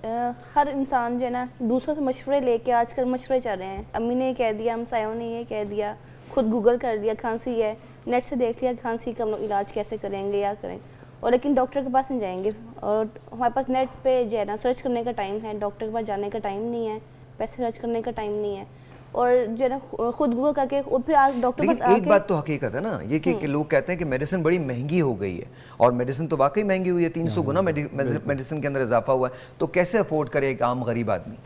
हर इंसान जो है ना दूसरों से मशवरे लेके आजकल मशवरे चल रहे हैं। अम्मी ने कह दिया, हमसायों ने ये कह दिया, खुद गूगल कर दिया, खांसी है, नेट से देख लिया खांसी का हम लोग इलाज कैसे करेंगे या करें, और लेकिन डॉक्टर के पास नहीं जाएंगे। और हमारे पास नेट पे जो है ना सर्च करने का टाइम है, डॉक्टर के पास जाने का टाइम नहीं है, पैसे खर्च करने का टाइम नहीं है, और जो है ना खुद गूगल करके और फिर डॉक्टर पास आके। एक बात तो हकीकत है ना ये कि लोग कहते हैं कि मेडिसिन बड़ी महंगी हो गई है, और मेडिसिन तो वाकई महंगी हुई है। 300 गुना मेडिसिन के अंदर इजाफा हुआ है। तो कैसे अफोर्ड करे एक आम गरीब आदमी?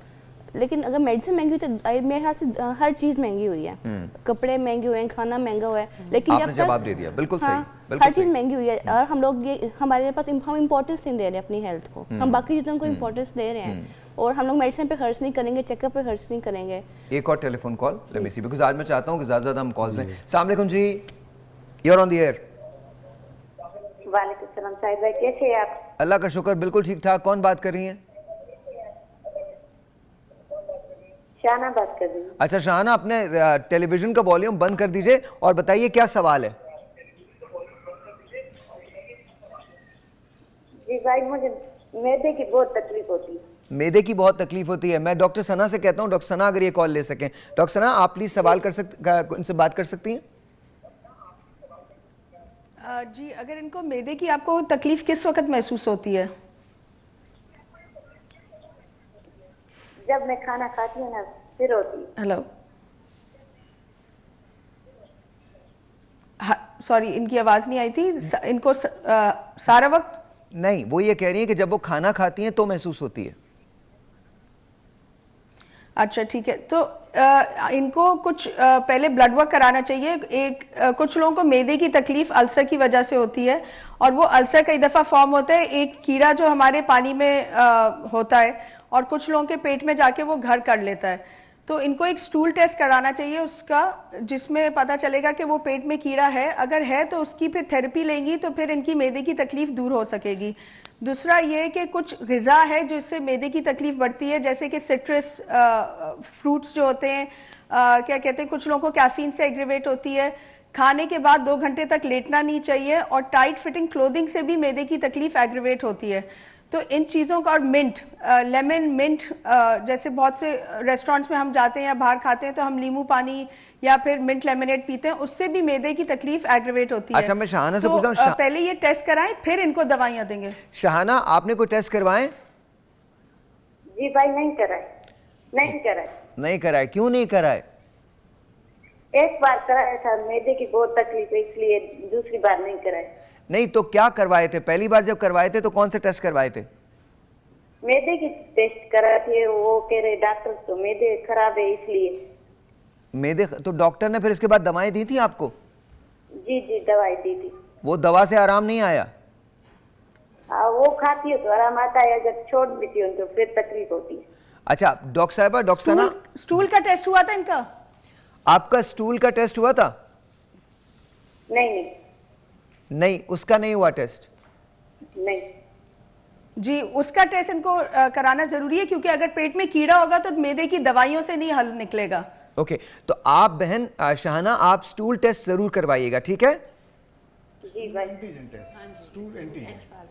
लेकिन अगर मेडिसिन महंगी हुई तो मेरे ख्याल से हर चीज़ महंगी हुई है। कपड़े महंगे हुए हैं, खाना महंगा हुआ है, लेकिन आपने जवाब दे दिया, बिल्कुल सही, बिल्कुल हर चीज़ महंगी हुई है। और हम लोग ये हमारे पास हम इंपॉर्टेंस नहीं दे रहे अपनी हेल्थ को, हम बाकी चीज़ों को इंपॉर्टेंस दे रहे हैं, और हम लोग मेडिसिन पे खर्च नहीं करेंगे, चेकअप पे खर्च नहीं करेंगे। एक और telephone call let me see, because आज मैं चाहता हूं कि ज़्यादा ज़्यादा हम कॉल्स लें। अस्सलाम वालेकुम जी, you are on the air. वालेकुम सलाम साहिब भाई, कैसे हैं आप? अल्लाह का शुक्र, बिल्कुल ठीक ठाक। कौन बात कर रही हैं? शाना बात कर रही हूँ। अच्छा शाना, अपने टेलीविजन का वॉल्यूम बंद कर दीजिए और बताइए क्या सवाल है। जी भाई, मुझे मैदे की बहुत तकलीफ होती है। मैदे की बहुत तकलीफ होती है। मैं डॉक्टर सना से कहता हूँ, डॉक्टर सना अगर ये कॉल ले सकें। डॉक्टर सना, आप प्लीज सवाल कर उनसे बात कर सकती हैं? जी, अगर इनको मैदे की आपको तकलीफ किस वक्त महसूस होती है? जब मैं खाना खाती हूँ ना फिर होती है। हेलो, सॉरी इनकी आवाज़ नहीं आई थी। इनको सारा वक्त नहीं, वो ये कह रही है कि जब वो खाना खाती हैं तो महसूस होती है। अच्छा ठीक है, तो इनको कुछ पहले ब्लड वर्क कराना चाहिए। कुछ लोगों को मैदे की तकलीफ अल्सर की वजह से होती है, और वो अल्सर कई दफ़ा फॉर्म होता है एक कीड़ा जो हमारे पानी में होता है, और कुछ लोगों के पेट में जाके वो घर कर लेता है। तो इनको एक स्टूल टेस्ट कराना चाहिए उसका, जिसमें पता चलेगा कि वो पेट में कीड़ा है। अगर है तो उसकी फिर थेरेपी लेंगी तो फिर इनकी मैदे की तकलीफ दूर हो सकेगी। दूसरा ये कि कुछ ग़िज़ा है जिससे मैदे की तकलीफ बढ़ती है, जैसे कि सिट्रस फ्रूट्स जो होते हैं, क्या कहते हैं, कुछ लोगों को कैफीन से एग्रीवेट होती है। खाने के बाद 2 घंटे तक लेटना नहीं चाहिए, और टाइट फिटिंग क्लोथिंग से भी मैदे की तकलीफ एग्रीवेट होती है। तो इन चीज़ों का, और मिंट, लेमन मिंट, जैसे बहुत से रेस्टोरेंट्स में हम जाते हैं या बाहर खाते हैं तो हम नींबू पानी या फिर मिंट लेमनेड पीते हैं, उससे भी मैदे की तकलीफ एग्रीवेट होती है। अच्छा, मैं शाहाना से पूछता हूँ, पहले ये टेस्ट कराएं फिर इनको दवाइयाँ देंगे। शाहाना, आपने कोई टेस्ट करवाए? जी भाई नहीं कराए। नहीं कराए, क्यों नहीं कराए? एक बार कराया था, मैदे की बहुत तकलीफ है इसलिए दूसरी बार नहीं कराए। नहीं तो क्या करवाए थे? पहली बार जब करवाए थे तो कौन से टेस्ट करवाए थे? मैदे की टेस्ट कराए थे, वो कह रहे डॉक्टर तो मैदे खराब है इसलिए। मैदे, तो डॉक्टर ने फिर इसके बाद दवाएं दी थी आपको? जी दवाई दी थी। वो दवा से आराम नहीं आया? वो खाती हो तो आराम आता है, अगर छोड़ देती हो तो फिर तकलीफ होती है। अच्छा डॉक्टर साहबा, डॉक्टर सना, स्टूल का टेस्ट हुआ था इनका? आपका स्टूल का टेस्ट हुआ था? नहीं, उसका नहीं हुआ टेस्ट? नहीं जी, उसका टेस्ट इनको कराना जरूरी है, क्योंकि अगर पेट में कीड़ा होगा तो मैदे की दवाइयों से नहीं हल निकलेगा। ओके, तो आप बहन शाहाना, आप स्टूल टेस्ट जरूर करवाइएगा, ठीक है? जी भाई।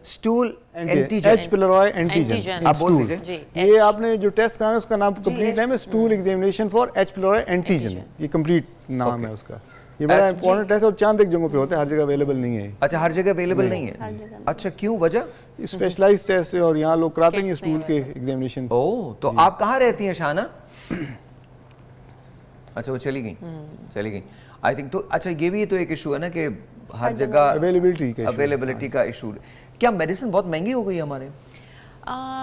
Stool antigen, H pylori antigen, आप बोल दीजिए। ये आपने जो टेस्ट कराना है उसका नाम कंप्लीट नेम है stool examination for H pylori antigen, ये कंप्लीट नाम है उसका। ये बड़ा इंपॉर्टेंट टेस्ट और चांद एक जगहों पे होता है, हर जगह अवेलेबल नहीं है। अच्छा, हर जगह अवेलेबल नहीं है? अच्छा, क्यों, वजह? स्पेशलाइज्ड टेस्ट है और यहाँ लोग कराते हैं स्टूल के एग्जामिनेशन। ओह, तो आप कहाँ रहती हैं शाहाना? अच्छा, वो चली गई। आई थिंक तो अच्छा, ये भी तो एक इशू है ना कि हर जगह अवेलेबिलिटी का इशू। क्या मेडिसिन बहुत महंगी हो गई है हमारे?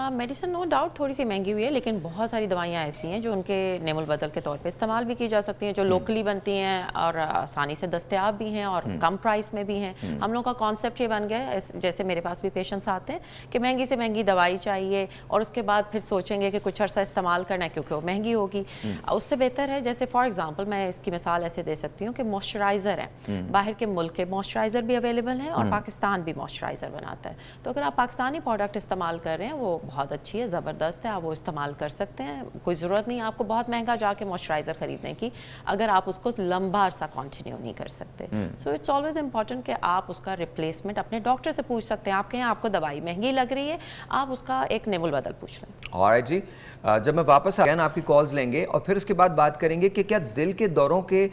मेडिसिन नो डाउट थोड़ी सी महंगी हुई है, लेकिन बहुत सारी दवाइयाँ ऐसी हैं जो उनके नेमुल बदल के तौर पे इस्तेमाल भी की जा सकती हैं, जो लोकली बनती हैं और आसानी से दस्तयाब भी हैं और कम प्राइस में भी हैं। हम लोग का कॉन्सेप्ट ये बन गया है, जैसे मेरे पास भी पेशेंट्स आते हैं कि महंगी से महंगी दवाई चाहिए और उसके बाद फिर सोचेंगे कि कुछ अर्सा इस्तेमाल करना है क्योंकि वो महंगी होगी। उससे बेहतर है, जैसे फॉर एग्जाम्पल मैं इसकी मिसाल ऐसे दे सकती हूँ कि मॉइस्चराइज़र है, बाहर के मुल्क के मॉइस्चराइज़र भी अवेलेबल हैं और पाकिस्तान भी मॉइस्चराइज़र बनाता है। तो अगर आप पाकिस्तानी प्रोडक्ट इस्तेमाल कर रहे हैं, वो बहुत अच्छी है, ज़बरदस्त है, आप वो इस्तेमाल कर सकते हैं। कोई ज़रूरत नहीं आपको बहुत महंगा जाके मॉइस्चराइज़र खरीदने की, अगर आप उसको लंबा अरसा कंटिन्यू नहीं कर सकते। सो इट्स ऑलवेज इंपॉर्टेंट कि आप उसका रिप्लेसमेंट अपने डॉक्टर से पूछ सकते हैं। आपके यहाँ आपको दवाई महंगी लग रही है, आप उसका एक नेमुल बदल पूछ लें। ऑलराइट जी, जब मैं वापस आया ना आपकी कॉल्स लेंगे और फिर उसके बाद बात करेंगे कि क्या दिल के दौरों के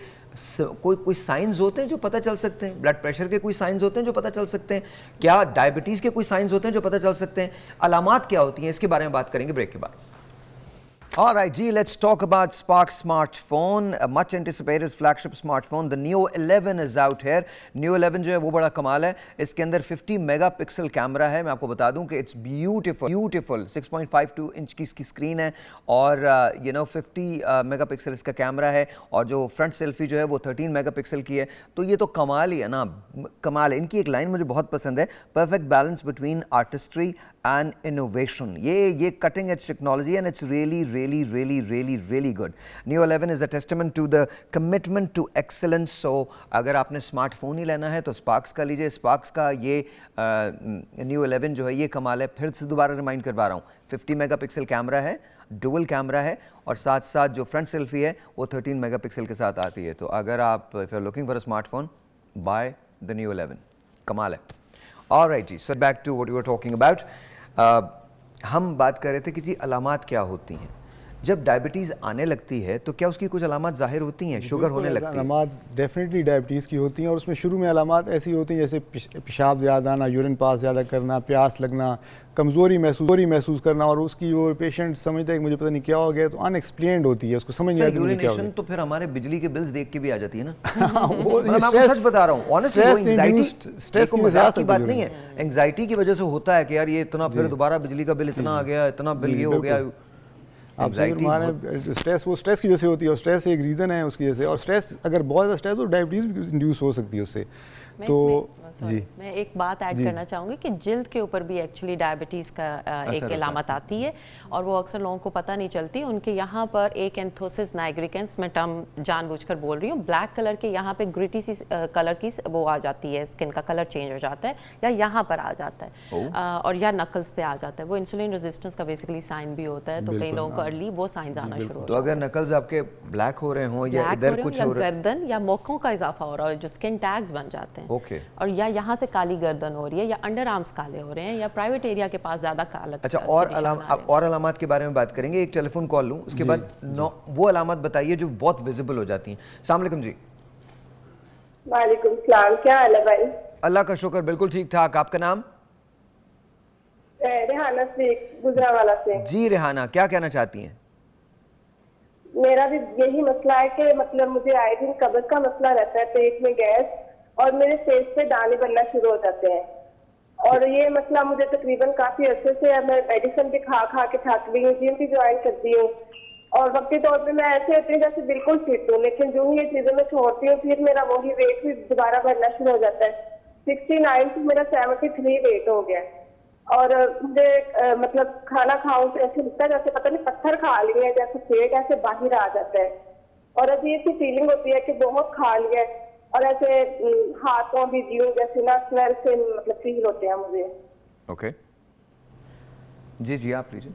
कोई साइंस होते हैं जो पता चल सकते हैं, ब्लड प्रेशर के कोई साइंस होते हैं जो पता चल सकते हैं, क्या डायबिटीज़ के कोई साइंस होते हैं जो पता चल सकते हैं, अलामात क्या होती हैं, इसके बारे में बात करेंगे ब्रेक के बाद। Alright, G, let's talk about Spark smartphone, a much anticipated flagship smartphone. The Neo 11 is out here. Neo 11 जो है वो बड़ा कमाल है, इसके अंदर 50 मेगापिक्सल कैमरा है। मैं आपको बता दूं कि इट्स ब्यूटीफुल 6.52 इंच की इसकी स्क्रीन है और 50 मेगापिक्सल इसका कैमरा है और जो फ्रंट सेल्फी जो है वो 13 मेगापिक्सल की है। तो ये तो कमाल ही है ना, कमाल है। इनकी एक लाइन मुझे बहुत पसंद है, perfect balance between artistry and innovation. ये cutting edge technology and it's really good. Neo 11 is a testament to the commitment to excellence. So अगर आपने स्मार्टफोन ही लेना है तो स्पार्क्स का लीजिए। स्पार्क्स का ये Neo 11 जो है ये कमाल है। फिर से दोबारा रिमाइंड करवा रहा हूँ, 50 मेगापिक्सल कैमरा है, डुअल कैमरा है और साथ साथ जो फ्रंट सेल्फी है वो 13 मेगापिक्सल के साथ आती है। तो अगर आप if you are looking for a smartphone, buy the Neo 11, कमाल है। ऑलराइट जी, so back to what you were talking about. हम बात कर रहे थे कि जी अलामात क्या होती हैं जब डायबिटीज़ आने लगती है, तो क्या उसकी कुछ अलामात जाहिर होती हैं, शुगर होने लगती है? अलामात डेफिनेटली डायबिटीज़ की होती हैं और उसमें शुरू में अलामात ऐसी होती हैं जैसे पेशाब ज़्यादा आना, यूरिन पास ज़्यादा करना, प्यास लगना, कमज़ोरी महसूस करना और उसकी वो पेशेंट समझता है कि मुझे पता नहीं क्या हो गया, तो अनएक्सप्लेन्ड होती है, उसको समझ नहीं आता क्या हो गया। तो फिर हमारे बिजली के बिल्स देख के भी आ जाती है ना। मैं सच बता रहा हूँ, ऑनेस्टली स्ट्रेस की बात नहीं है, एंग्जाइटी की वजह से होता है कि यार ये इतना, फिर दोबारा बिजली का बिल इतना आ गया, इतना बिल ये हो गया। आप फिर माने स्ट्रेस, वो स्ट्रेस की वजह से होती है, और स्ट्रेस एक रीज़न है उसकी वजह से, और स्ट्रेस अगर बहुत ज़्यादा स्ट्रेस तो डायबिटीज़ भी इंड्यूस हो सकती है उससे। तो जी मैं एक बात ऐड करना चाहूँगी कि जिल्द के ऊपर भी एक्चुअली डायबिटीज़ का एक अलामत आती है, और वो अक्सर लोगों को पता नहीं चलती। उनके यहाँ पर एक एंथोसिस नाइग्रिकेंस, मैं टर्म जानबूझकर बोल रही हूँ, ब्लैक कलर के यहाँ पे ग्रिटी सी कलर की वो आ जाती है, स्किन का कलर चेंज हो जाता है, या यहाँ पर आ जाता है और या नकल्स पे आ जाता है। वो इंसुलिन रेजिस्टेंस का बेसिकली साइन भी होता है, तो कई लोगों को अर्ली वो साइंस आना शुरू हो। तो अगर नकल्स आपके ब्लैक हो रहे हों या इधर कुछ हो रहा है, गर्दन या मोकों का इजाफा हो रहा है, जो स्किन टैग्स बन जाते हैं, और या यहाँ से काली गर्दन हो रही है, या अंडर आर्म्स काले हो रहे हैं, या प्राइवेट एरिया के पास ज्यादा काला। अच्छा, और अलामत के बारे में बात करेंगे। एक टेलीफोन कॉल लूं, उसके बाद वो अलामत बताइए जो बहुत विजिबल हो जाती हैं। अस्सलाम वालेकुम जी। वालेकुम सलाम, क्या हाल है भाई? अल्लाह का शुक्र, बिल्कुल ठीक ठाक। आपका नाम? रेहाना शेख, गुजरावाला से। जी रेहाना, क्या कहना चाहती हैं? मेरा भी यही मसला है कि मतलब मुझे आए दिन कब्ज का मसला रहता है, पेट में गैस, और मेरे फेस पे दाने बनना शुरू हो जाते हैं। और ये मसला मुझे तकरीबन काफी अर्से से है, मैं मेडिसिन भी खा खा के थक गई हूँ, जिम भी ज्वाइन करती हूँ, और वक्ती तौर पे मैं ऐसे होती हूँ जैसे बिल्कुल फिट हूँ, लेकिन जो ही ये चीजें मैं छोड़ती हूँ फिर मेरा वही वेट भी दोबारा बढ़ना शुरू हो जाता है। 69 से मेरा 73 वेट हो गया, और मुझे मतलब खाना खाऊं तो ऐसे लगता है जैसे पता नहीं पत्थर खा लिए, जैसे पेट ऐसे बाहर आ जाता है, और अभी ऐसी फीलिंग होती है कि बहुत खा लिया है, और ऐसे हाथों भी जीव जैसे ना स्मेल से मतलब फील होते हैं मुझे। ओके जी जी, आप लीजिए।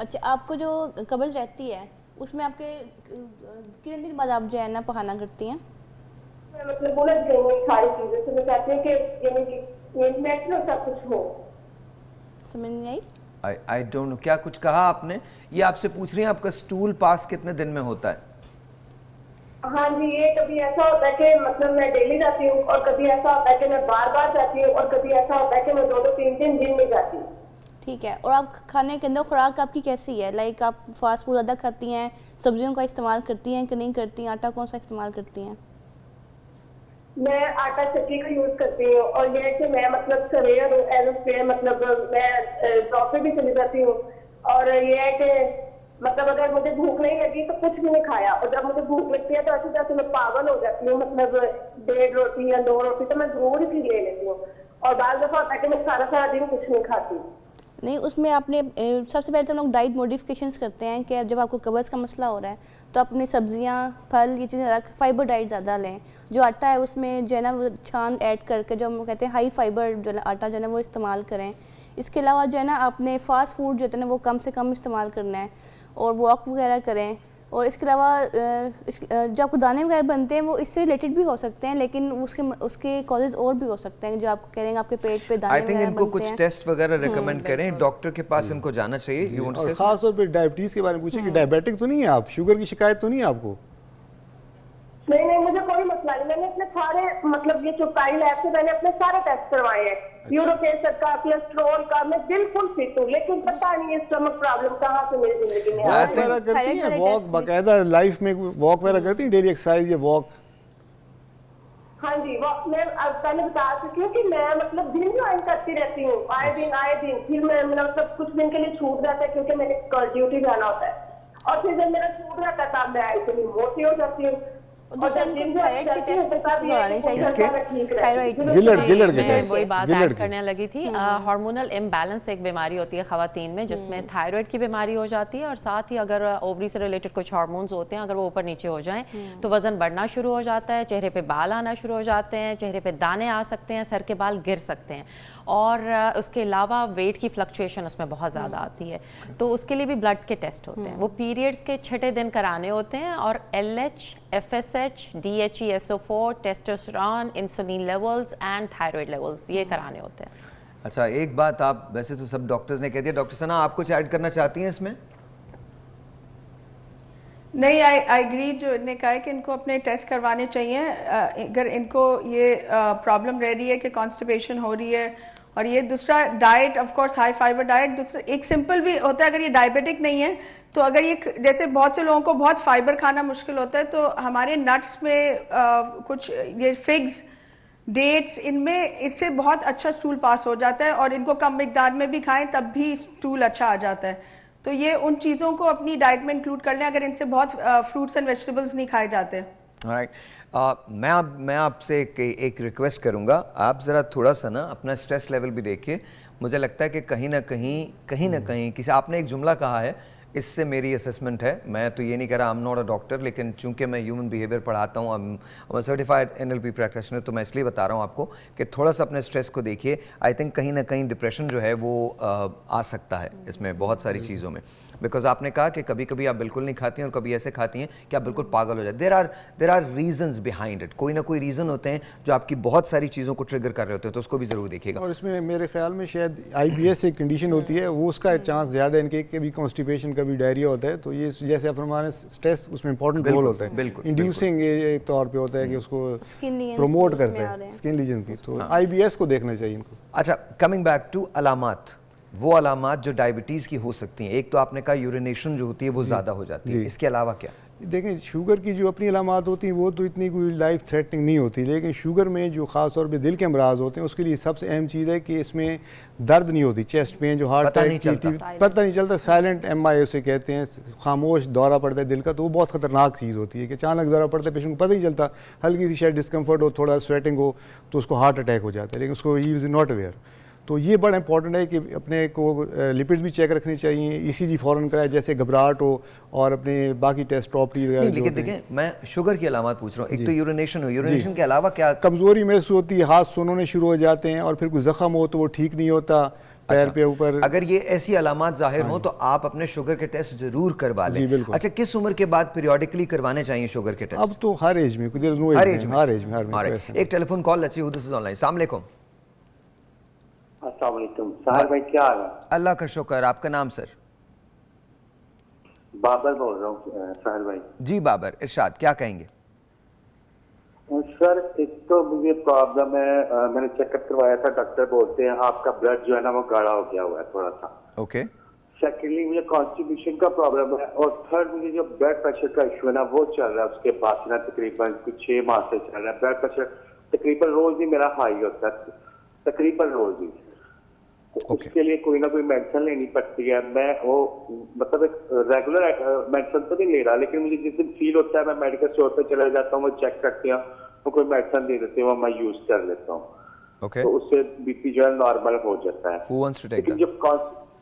अच्छा, आपको जो कब्ज रहती है उसमें आपके कितने दिन बाद आप जो है ना पखाना करती हैं? मैं मतलब बोला सारी चीजें, तो मैं चाहती हूँ कि यानी कि नेचुरल सब कुछ हो। समझ नहीं आई। आई डोंट नो, क्या कुछ कहा आपने? ये आपसे पूछ रही हैं आपका स्टूल पास कितने दिन में होता है? हाँ जी, ये कभी ऐसा होता है कि मतलब मैं डेली जाती हूँ, और कभी ऐसा होता है कि मैं बार बार जाती हूँ, और कभी ऐसा होता है कि मैं 2-3 दिन में जाती हूँ। ठीक है। और आप खाने के अंदर खुराक आपकी कैसी है? लाइक आप फास्ट फूड ज़्यादा खाती हैं, सब्जियों का इस्तेमाल करती हैं कि नहीं करती हैं? आटा कौन सा इस्तेमाल करती हैं? मैं आटा चक्की का यूज करती हूँ, और ये कि मैं मतलब सवेयर हूँ, एज ए स्पेयर, मतलब मैं जॉब पे भी चली जाती हूँ, और ये है कि मतलब अगर मुझे भूख नहीं लगी तो कुछ भी नहीं खाया, और जब मुझे भूख लगती है तो ऐसे जैसे मैं पागल हो जाती हूँ, मतलब 1.5 रोटी या 2 रोटी तो मैं जरूर ही ले लेती हूँ, और बार दफा होता है कि मैं सारा दिन कुछ नहीं खाती। नहीं, उसमें आपने सबसे पहले तो लोग डाइट मॉडिफिकेशंस करते हैं कि जब आपको कब्ज़ का मसला हो रहा है तो अपनी सब्जियां, फल, ये चीज़ें फाइबर डाइट ज़्यादा लें। जो आटा है उसमें जो है ना वो छान ऐड करके, जो हम कहते हैं हाई फाइबर जो आटा जो है ना वो इस्तेमाल करें। इसके अलावा जो है ना आपने फास्ट फूड जो है ना वो कम से कम इस्तेमाल करना है, और वॉक वगैरह करें। और इसके अलावा जो आपको दाने वगैरह बनते हैं वो इससे रिलेटेड भी हो सकते हैं, लेकिन उसके कॉजेज और भी हो सकते हैं जो आपको कह रहे हैं आपके पेट पे दाने वगैरह बनते हैं। आई थिंक इनको कुछ टेस्ट वगैरह रिकमेंड करें, डॉक्टर के पास इनको जाना चाहिए। और खास तौर पे डायबिटीज़ के बारे में पूछे कि डायबिटिक तो नहीं है आप? शुगर की शिकायत तो नहीं है आपको? नहीं, मुझे कोई मसला नहीं। मैंने अपने सारे मतलब ये चुकाई लैब से मैंने अपने सारे टेस्ट करवाए हैं, यूरिक एसिड का, कोलेस्ट्रॉल का, मैं बिल्कुल फिट हूँ, लेकिन पता नहीं ये स्टमक प्रॉब्लम कहाँ से मेरी जिंदगी में आ वॉक वगैरह करती हैं? वॉक बाकायदा लाइफ में वॉक वगैरह करती हैं, डेली एक्सरसाइज या वॉक? हाँ जी, वॉक मैं पहले बता चुकी हूँ कि मैं मतलब दिन ज्वाइन करती रहती हूँ, आए दिन, फिर मैं मतलब कुछ दिन के लिए छूट जाता है क्योंकि मैंने ड्यूटी जाना होता है, और फिर जब मेरा छूट जाता है तब मैं इतनी मोटी हो जाती हूँ। वही बात ऐड करने लगी थी। हार्मोनल इम्बैलेंस एक बीमारी होती है खवातीन में, जिसमें थायराइड की बीमारी हो जाती है, और साथ ही अगर ओवरी से रिलेटेड कुछ हार्मोन्स होते हैं अगर वो ऊपर नीचे हो जाएं तो वजन बढ़ना शुरू हो जाता है, चेहरे पे बाल आना शुरू हो जाते हैं, चेहरे पे दाने आ सकते हैं, सर के बाल गिर सकते हैं, और उसके अलावा वेट की फ्लक्चुएशन उसमें बहुत ज़्यादा आती है। तो उसके लिए भी ब्लड के टेस्ट होते हैं, वो पीरियड्स के 6ठे दिन कराने होते हैं, और LH, FSH, DHE, SO4, testosterone, insulin levels and thyroid levels ये कराने होते हैं। अच्छा, एक बात आप वैसे तो सब डॉक्टर्स ने कह दिया, डॉक्टर सना आप कुछ ऐड करना चाहती हैं इसमें? नहीं, आई एग्री जो इन्होंने कहा है कि इनको अपने टेस्ट करवाने चाहिए। अगर इनको ये प्रॉब्लम रह रही है कि कॉन्स्टिपेशन हो रही है, और ये दूसरा diet of course high fibre diet, दूसरा एक सिंपल भी होता है अगर ये डायबिटिक नहीं है तो अगर ये जैसे बहुत से लोगों को बहुत फाइबर खाना मुश्किल होता है तो हमारे नट्स में कुछ ये फिग्स, डेट्स, इनमें इससे बहुत अच्छा स्टूल पास हो जाता है, और इनको कम मिकदार में भी खाएं तब भी स्टूल अच्छा आ जाता है। तो ये उन चीज़ों को अपनी डाइट में इंक्लूड कर लें अगर इनसे बहुत फ्रूट्स एंड वेजिटेबल्स नहीं खाए जाते। राइट, मैं आपसे एक रिक्वेस्ट करूंगा, आप ज़रा थोड़ा सा ना अपना स्ट्रेस लेवल भी देखिए। मुझे लगता है कि कहीं ना कहीं किसी आपने एक जुमला कहा है, इससे मेरी असेसमेंट है, मैं तो ये नहीं कह रहा I am not a doctor, लेकिन चूंकि मैं ह्यूमन बिहेवियर पढ़ाता हूँ, I M certified NLP practitioner, तो मैं इसलिए बता रहा हूँ आपको कि थोड़ा सा अपने स्ट्रेस को देखिए। आई थिंक कहीं ना कहीं डिप्रेशन जो है वो आ सकता है इसमें बहुत सारी चीज़ों में, बिकॉज आपने कहा कि कभी कभी आप बिल्कुल नहीं खाती हैं और कभी ऐसे खाती हैं कि आप बिल्कुल पागल हो जाए। There are reasons behind it, कोई ना कोई रीज़न होते हैं जो आपकी बहुत सारी चीज़ों को ट्रिगर कर रहे होते हैं, तो उसको भी ज़रूर देखिएगा। और इसमें मेरे ख्याल में शायद IBS एक कंडीशन होती है, वो उसका चांस ज़्यादा है, इनके कभी कॉन्स्टिपेशन कभी डायरिया होता है, तो ये जैसे आप हमारे स्ट्रेस उसमें इंपॉर्टेंट रोल होता है, इंड्यूसिंग एक तौर पर होता है कि उसको प्रमोट करते हैं स्किन लीजन की, तो IBS को देखना चाहिए इनको। अच्छा, कमिंग बैक टू अलामात, वो अलामात जो डायबिटीज़ की हो सकती हैं, एक तो आपने कहा यूरिनेशन जो होती है वो ज़्यादा हो जाती है, इसके अलावा क्या? देखें, शुगर की जो अपनी अलामात होती हैं वो तो इतनी कोई लाइफ थ्रेटनिंग नहीं होती, लेकिन शुगर में जो ख़ास तौर पे दिल के अमराज होते हैं उसके लिए सबसे अहम चीज़ है कि इसमें दर्द नहीं होती, चेस्ट पेन जो हार्ट अटैक पता नहीं चलता, साइलेंट MI उसे कहते हैं, खामोश दौरा पड़ता है दिल का, तो वो बहुत ख़तरनाक चीज़ होती है कि अचानक दौरा पड़ता है, पेशेंट को पता नहीं चलता, हल्की सी शायद डिस्कम्फर्ट हो, थोड़ा स्वेटिंग हो तो उसको हार्ट अटैक हो जाता है, लेकिन उसको ही इज़ नॉट अवेयर। तो ये बड़ा इंपॉर्टेंट है कि अपने को लिपिड्स भी चेक रखनी चाहिए, ECG फ़ौरन कराए जैसे घबराहट हो, और अपने बाकी टेस्ट टॉपटी वगैरह। लेकिन देखें, मैं शुगर की अलामत पूछ रहा हूँ, एक तो यूरिनेशन हो, यूरिनेशन के अलावा क्या? कमज़ोरी महसूस होती है, हाथ सुनने शुरू हो जाते हैं, और फिर कोई ज़ख्म हो तो वो ठीक नहीं होता पैर पे ऊपर। अगर ये ऐसी अलामत जाहिर हो तो आप अपने शुगर के टेस्ट जरूर करवा लें। अच्छा, किस उम्र के बाद पीरियोडिकली करवाने चाहिए शुगर के टेस्ट? अब तो हर एज में, हर एज में। एक telephone call, let's see who this is online. अस्सलाम वालेकुम। अस्सलाम वालेकुम साहिर भाई, क्या हाल है? अल्लाह का शुक्र, आपका नाम सर? बाबर बोल रहा हूँ साहिर भाई। जी बाबर, इरशाद, क्या कहेंगे? सर, एक तो मुझे प्रॉब्लम है, मैंने चेकअप करवाया था, डॉक्टर बोलते हैं आपका ब्लड जो है ना वो गाढ़ा हो गया हुआ है थोड़ा सा। ओके। सेकेंडली मुझे कॉन्स्टिपेशन का प्रॉब्लम है, और थर्ड मुझे जो ब्लड प्रेशर का इशू है ना वो चल रहा है, उसके बाद ना तकरीबन कुछ 6 माह से चल रहा है। ब्लड प्रेशर तकरीबन रोज ही मेरा हाई होता है, तकरीबन रोज ही। तो उसके लिए कोई ना कोई मेडिसिन लेनी पड़ती है। मैं वो मतलब एक रेगुलर मेडिसिन तो नहीं ले रहा, लेकिन मुझे जिस दिन फील होता है मैं मेडिकल स्टोर पे चला जाता हूँ, वो चेक करते हैं, वो कोई मेडिसिन दे देते हैं, वो मैं यूज कर लेता हूँ। तो उससे BP जो है नॉर्मल हो जाता है। लेकिन जब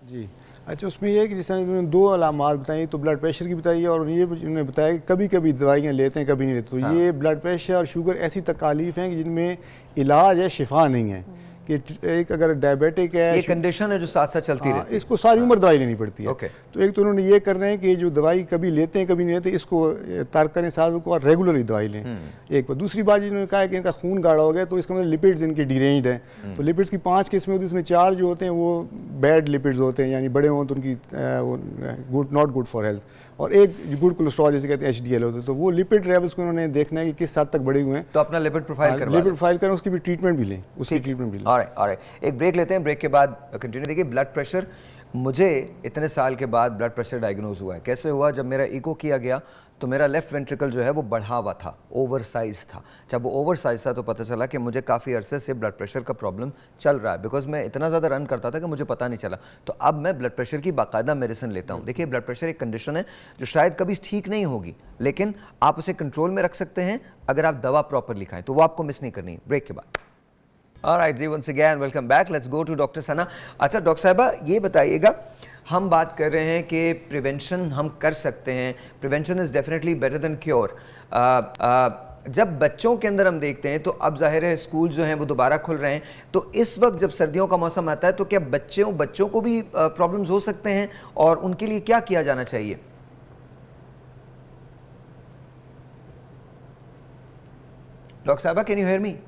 जी अच्छा, उसमें यह है कि जिस तरह 2 अलामात बताई, तो ब्लड प्रेशर की बताई और ये उन्होंने बताया कि कभी कभी दवाइयाँ लेते हैं कभी नहीं लेते। तो ये ब्लड प्रेशर और शुगर ऐसी तकालीफ हैं कि जिनमें इलाज है, शिफा नहीं है। कि एक अगर डायबिटिक है, ये कंडीशन है जो साथ साथ चलती रहती है, इसको सारी उम्र दवाई लेनी पड़ती है। ओके। तो एक तो उन्होंने ये करना है कि जो दवाई कभी लेते हैं कभी नहीं लेते, इसको तर्क करें साधु को, और रेगुलरली दवाई लें। एक बार दूसरी बात जिन्होंने कहा है कि इनका खून गाढ़ा हो गया, तो इसका मतलब लिपिड्स इनके डिरेंज्ड हैं। तो लिपिड्स की 5 किस्में होती हैं, इसमें 4 जो होते हैं वो बैड लिपिड्स होते हैं, यानी बड़े हों तो उनकी नॉट गुड फॉर हेल्थ, और एक गुड कोलेस्ट्रॉल जिसे कहते हैं HDL होते हैं। तो वो लिपिड लेवल्स को उन्होंने देखना है कि किस हद तक बढ़े हुए हैं, तो अपना लिपिड प्रोफाइल करवा लिपिड प्रोफाइल करें, उसकी भी ट्रीटमेंट भी लें, उसकी ट्रीटमेंट भी लें। ऑलराइट, एक ब्रेक लेते हैं, ब्रेक के बाद कंटिन्यू। देखिए, ब्लड प्रेशर मुझे इतने साल के बाद ब्लड प्रेशर डायग्नोज हुआ है। कैसे हुआ? जब मेरा इको किया गया तो मेरा लेफ्ट वेंट्रिकल जो है वो बढ़ा हुआ था, ओवर साइज था। जब वो ओवर साइज था तो पता चला कि मुझे काफ़ी अरसे से ब्लड प्रेशर का प्रॉब्लम चल रहा है, बिकॉज मैं इतना ज़्यादा रन करता था कि मुझे पता नहीं चला। तो अब मैं ब्लड प्रेशर की बाकायदा मेडिसिन लेता हूँ। देखिए, ब्लड प्रेशर एक कंडीशन है जो शायद कभी ठीक नहीं होगी, लेकिन आप उसे कंट्रोल में रख सकते हैं अगर आप दवा प्रॉपरली खाएं, तो वो आपको मिस नहीं करनी। ब्रेक के बाद। ऑलराइट जी, once again welcome back, let's go to doctor Sana. अच्छा डॉक्टर साहिबा, ये बताइएगा, हम बात कर रहे हैं कि प्रिवेंशन हम कर सकते हैं, prevention is definitely better than cure. जब बच्चों के अंदर हम देखते हैं तो अब जाहिर है स्कूल जो हैं वो दोबारा खुल रहे हैं, तो इस वक्त जब सर्दियों का मौसम आता है तो क्या बच्चों को भी प्रॉब्लम्स हो सकते हैं, और उनके लिए क्या किया जाना चाहिए? डॉक्टर साहिबा, can you hear me?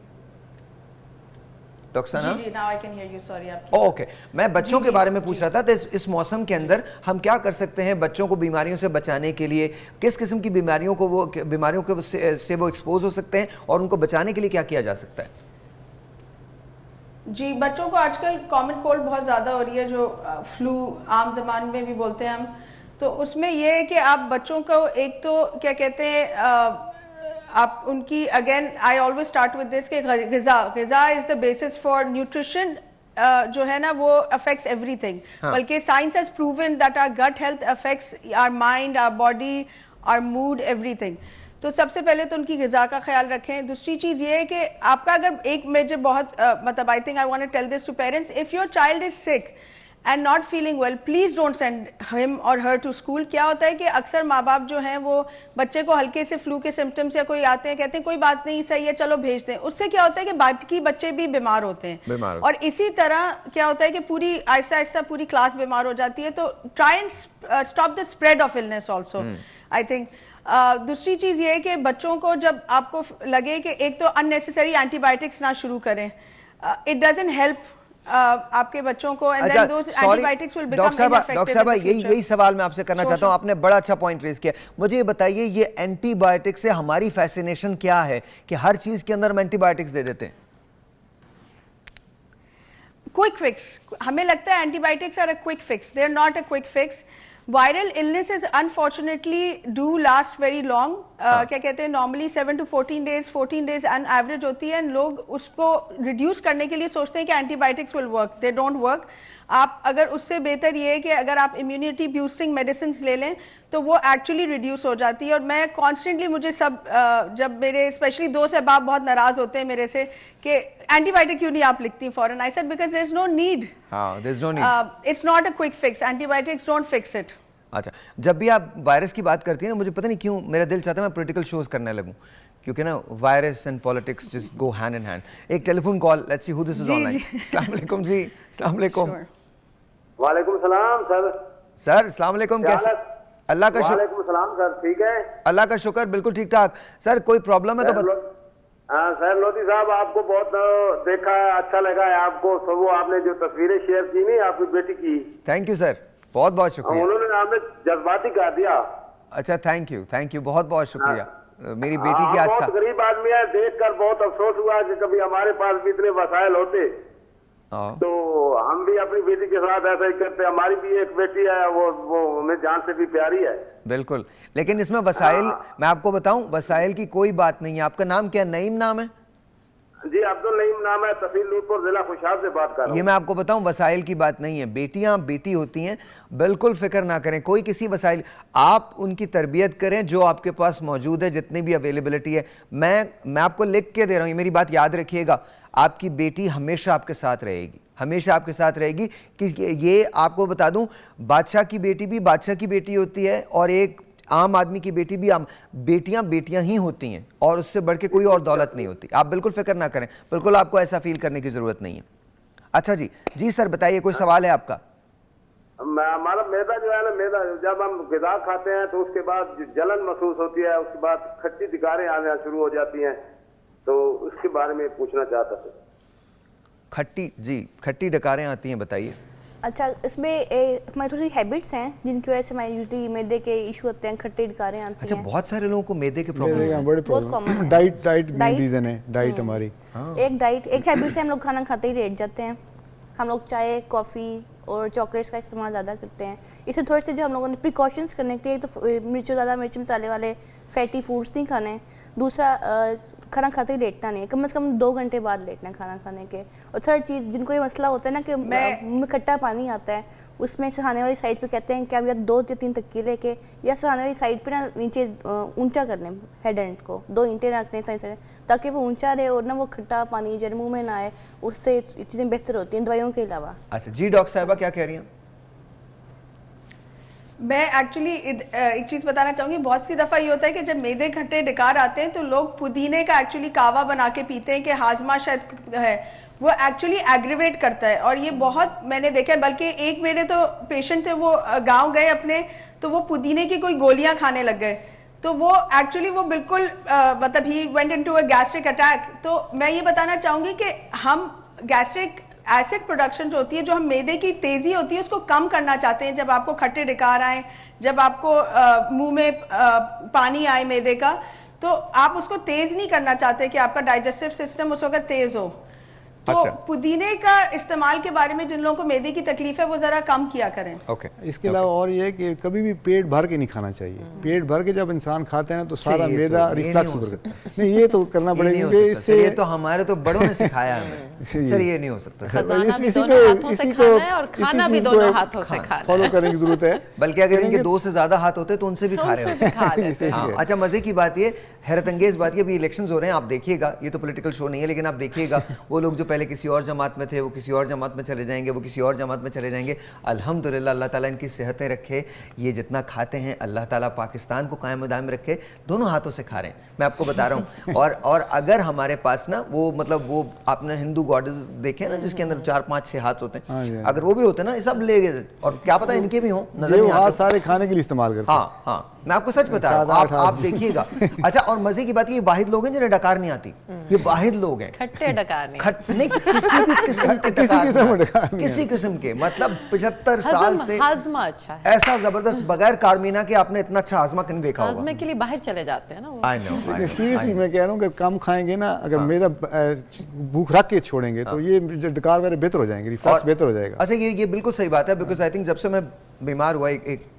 Doctor Sana? जी, now I can hear you, sorry, आपकी ओके। मैं बच्चों के बारे में पूछ रहा था, तो इस मौसम के अंदर हम क्या कर सकते हैं बच्चों को बीमारियों से बचाने के लिए? किस किस्म की बीमारियों से वो एक्सपोज हो सकते हैं, और उनको बचाने के लिए क्या किया जा सकता है? जी, बच्चों को आजकल कॉमन कोल्ड बहुत ज़्यादा हो रही है, जो फ्लू आम जबान में भी बोलते हैं हम। तो उसमें यह है कि आप बच्चों को एक तो क्या कहते हैं, आप उनकी, again I always start with this कि ग़िज़ा is the basis for nutrition जो है ना वो अफेक्ट्स एवरीथिंग, हाँ. बल्कि science has proven that our gut health affects our mind, our body, our mood, everything. तो सबसे पहले तो उनकी ग़िज़ा का ख्याल रखें। दूसरी चीज़ ये है कि आपका अगर एक मुझे बहुत मतलब I think I want to tell this to parents, if your child is sick and not feeling well, please don't send him or her to school. क्या होता है कि अक्सर माँ बाप जो हैं वो बच्चे को हल्के से फ्लू के सिम्टम्स या कोई आते हैं, कहते हैं कोई बात नहीं, सही है, चलो भेज दें। उससे क्या होता है कि बाकी बच्चे भी बीमार होते हैं, और इसी तरह क्या होता है कि पूरी आहिस्ता आहिस्ता पूरी क्लास बीमार हो जाती है। तो try and stop the spread of illness also, I think. दूसरी चीज़ ये है कि बच्चों को जब आपको लगे कि एक तो अननेसेसरी एंटीबायोटिक्स ना शुरू करें, इट डजंट हेल्प आपके बच्चों को, and then those antibiotics will become ineffective. Doctor साहब यही सवाल मैं आपसे करना चाहता हूं, आपने बड़ा अच्छा पॉइंट रेज किया। मुझे ये बताइए, ये एंटीबायोटिक्स से हमारी फैसिनेशन क्या है कि हर चीज के अंदर हम एंटीबायोटिक्स दे देते हैं? क्विक फिक्स, हमें लगता है antibiotics are a quick fix, they are not a quick fix. Viral illnesses unfortunately do last very long, क्या कहते हैं, normally 7 to 14 days an average होती है, लोग उसको रिड्यूस करने के लिए सोचते हैं कि antibiotics will work, they don't work. आप अगर उससे बेहतर ये है कि अगर आप इम्यूनिटी बूस्टिंग मेडिसिन ले लें तो वो एक्चुअली रिड्यूस हो जाती है। और मैं कॉन्स्टेंटली, मुझे सब जब मेरे स्पेशली दोस्त अहबाब बहुत नाराज होते हैं मेरे से कि एंटीबायोटिक क्यों नहीं आप लिखती फॉरन, I said because there is no need, it's not a quick fix, antibiotics don't fix it. अच्छा, जब भी आप वायरस की बात करती हैं ना, मुझे पता नहीं क्यों मेरा दिल चाहता है मैं पॉलिटिकल शोज करने लगूं, क्योंकि ना virus and politics just go hand in hand. एक telephone call, let's see who this is online. अस्सलाम वालेकुम जी। अस्सलाम वालेकुम। वालेकुम सलाम सर। सर अस्सलाम वालेकुम, कैसे? अल्लाह का शुक्र। वालेकुम सलाम सर, ठीक है? अल्लाह का शुक्र, बिल्कुल ठीक ठाक। सर कोई प्रॉब्लम है तो हाँ सर, लोधी साहब आपको बहुत देखा है, अच्छा लगा है आपको, सब वो आपने जो तस्वीरें शेयर की नहीं आपकी बेटी की, थैंक यू सर, बहुत बहुत शुक्रिया। उन्होंने हमें जज्बाती कर दिया। अच्छा, थैंक यू, बहुत बहुत शुक्रिया। मेरी बेटी की आज बहुत गरीब आदमी है, देखकर बहुत अफसोस हुआ कि कभी हमारे पास भी इतने वसाइल होते तो हम भी अपनी बेटी के साथ ऐसा ही करते। हमारी भी एक बेटी है, वो हमें जान से भी प्यारी है। बिल्कुल, लेकिन इसमें वसाइल, मैं आपको बताऊं, वसाइल की कोई बात नहीं है। आपका नाम क्या? नईम नाम है जी? अब्दुल नईम नाम है, तहसील नूरपुर, जिला खुशहाल से बात कर रहा हूं। ये मैं आपको बताऊं, वसाइल की बात नहीं है। बेटियां बेटी होती हैं, बिल्कुल फिक्र ना करें कोई किसी वसाइल, आप उनकी तरबियत करें जो आपके पास मौजूद है, जितनी भी अवेलेबिलिटी है। मैं आपको लिख के दे रहा हूँ, मेरी बात याद रखिएगा, आपकी बेटी हमेशा आपके साथ रहेगी, हमेशा आपके साथ रहेगी। कि ये आपको बता दूं, बादशाह की बेटी भी बादशाह की बेटी होती है और एक आम आदमी की बेटी भी आम, बेटियां ही होती हैं और उससे बढ़ के कोई और दौलत नहीं होती। आप बिल्कुल फिक्र ना करें, बिल्कुल आपको ऐसा फील करने की जरूरत नहीं है। अच्छा जी सर बताइए, कोई सवाल है आपका? हमारा मैदा जो है ना, मैदा जब हम ग़िज़ा खाते हैं तो उसके बाद जलन महसूस होती है, उसके बाद खट्टी दिकारें आना शुरू हो जाती हैं, तो उसके बारे में पूछना चाहता था। खट्टी डकारें आती हैं, बताइए। अच्छा, इसमें हमारी थोड़ी हैबिट्स हैं जिनकी वजह से हमारे यूजुअली मैदे के इशू होते हैं, खट्टी डकारें आती हैं। अच्छा, बहुत सारे लोगों को मैदे के प्रॉब्लम हैं, बड़े प्रॉब्लम है। डाइट मेन रीजन है, डाइट हमारी। एक हैबिट से हम लोग खाना खाते ही लेट जाते हैं। हम लोग चाय, कॉफ़ी और चॉकलेट्स का इस्तेमाल ज़्यादा करते हैं। इसमें थोड़े से जो हम लोगों ने प्रिकॉशंस करने के लिए, तो ज़्यादा मिर्च मसाले वाले फैटी फूड्स नहीं खाने। दूसरा, खाना खाते ही लेटना नहीं है, कम से कम 2 घंटे बाद लेटना है खाना खाने के। और थर्ड चीज़, जिनको ये मसला होता है ना कि मुँह में खट्टा पानी आता है, उसमें सहाने वाली साइड पे कहते हैं कि आप या 2 या 3 तकिए लेके या सहाने वाली साइड पे ना नीचे ऊंचा कर लें हेड एंड को, 2 ईंटें रखने साइड, ताकि वो ऊंचा रहे और ना वो खट्टा पानी जब मुँह में ना आए, उससे चीज़ें बेहतर होती हैं दवाइयों के अलावा। अच्छा जी, डॉक्टर साहिबा क्या कह रही हैं? मैं एक्चुअली एक चीज़ बताना चाहूँगी, बहुत सी दफ़ा ये होता है कि जब मैदे खट्टे डकार आते हैं तो लोग पुदीने का एक्चुअली कावा बना के पीते हैं कि हाजमा शायद है, वो एक्चुअली एग्रीवेट करता है। और ये बहुत मैंने देखा है, बल्कि एक मेरे तो पेशेंट थे, वो गांव गए अपने, तो वो पुदीने की कोई गोलियां खाने लग गए, तो वो एक्चुअली वो बिल्कुल मतलब he went into a gastric attack. तो मैं ये बताना चाहूँगी कि हम गैस्ट्रिक एसिड प्रोडक्शन जो होती है, जो हम मैदे की तेज़ी होती है, उसको कम करना चाहते हैं। जब आपको खट्टे डकार आए, जब आपको मुंह में पानी आए मैदे का, तो आप उसको तेज़ नहीं करना चाहते कि आपका डाइजेस्टिव सिस्टम उस वक्त तेज़ हो। तो पुदीने का इस्तेमाल के बारे में जिन लोगों को मैदे की तकलीफ है वो जरा कम किया करें। ओके इसके अलावा और ये है कि कभी भी पेट भर के नहीं खाना चाहिए। पेट भर के जब इंसान खाते हैं ना तो सारा मैदा रिफ्लक्स करता है। नहीं ये तो करना पड़ेगा क्योंकि इससे ये तो हमारे तो बड़ों ने सिखाया हमें सर, ये नहीं हो सकता सर। इसी को खाना भी दोनों हाथों से खाना फॉलो करने की जरूरत है। बल्कि अगर इनके 2 से ज्यादा हाथ होते तो उनसे भी खा रहे होते। अच्छा मजे की बात ये, हैरत अंगेज बात ये, अभी इलेक्शंस हो रहे हैं, आप देखिएगा, ये तो पॉलिटिकल शो नहीं है लेकिन आप देखिएगा वो लोग जो पहले किसी और जमात में थे वो किसी और जमात में चले जाएंगे, वो किसी और जमात में चले जाएंगे। अल्हम्दुलिल्लाह अल्लाह ताला इनकी सेहतें रखे, ये जितना खाते हैं अल्लाह ताला पाकिस्तान को कायम दायम रखे, दोनों हाथों से खा रहे हैं, मैं आपको बता रहा हूँ। और अगर हमारे पास ना वो मतलब वो आपने हिंदू गॉडेस देखे ना जिसके अंदर 4 5 6 हाथ होते हैं, अगर वो भी होते ना ये सब ले गए, और क्या पता इनके भी हों, नजर नहीं आते, सारे खाने के लिए इस्तेमाल करते हैं। हाँ हाँ मैं आपको सच बता रहा हूँ, आप देखिएगा। अच्छा और मजे की बात ये वाहिद लोग हैं जिन्हें डकार नहीं आती, ये वाहिद लोग हैं। खट्टे डकार नहीं किसी भी किस्म के डकार, किसी किस्म के, मतलब 75 साल से हाजमा अच्छा है, ऐसा जबरदस्त बगैर कारमीना के आपने इतना अच्छा हाजमा कहीं देखा होगा। हाजमे के लिए बाहर चले जाते हैं ना वो। आई नो सीरियसली मैं कह रहा हूँ अगर कम खाएंगे ना, अगर मेरा भूख रख के छोड़ेंगे तो ये डकार वगैरह बेहतर हो जाएंगे, रिफ्लक्स बेहतर हो जाएगा। अच्छा ये बिल्कुल सही बात है, बिकॉज आई थिंक जब से मैं बीमार हुआ एक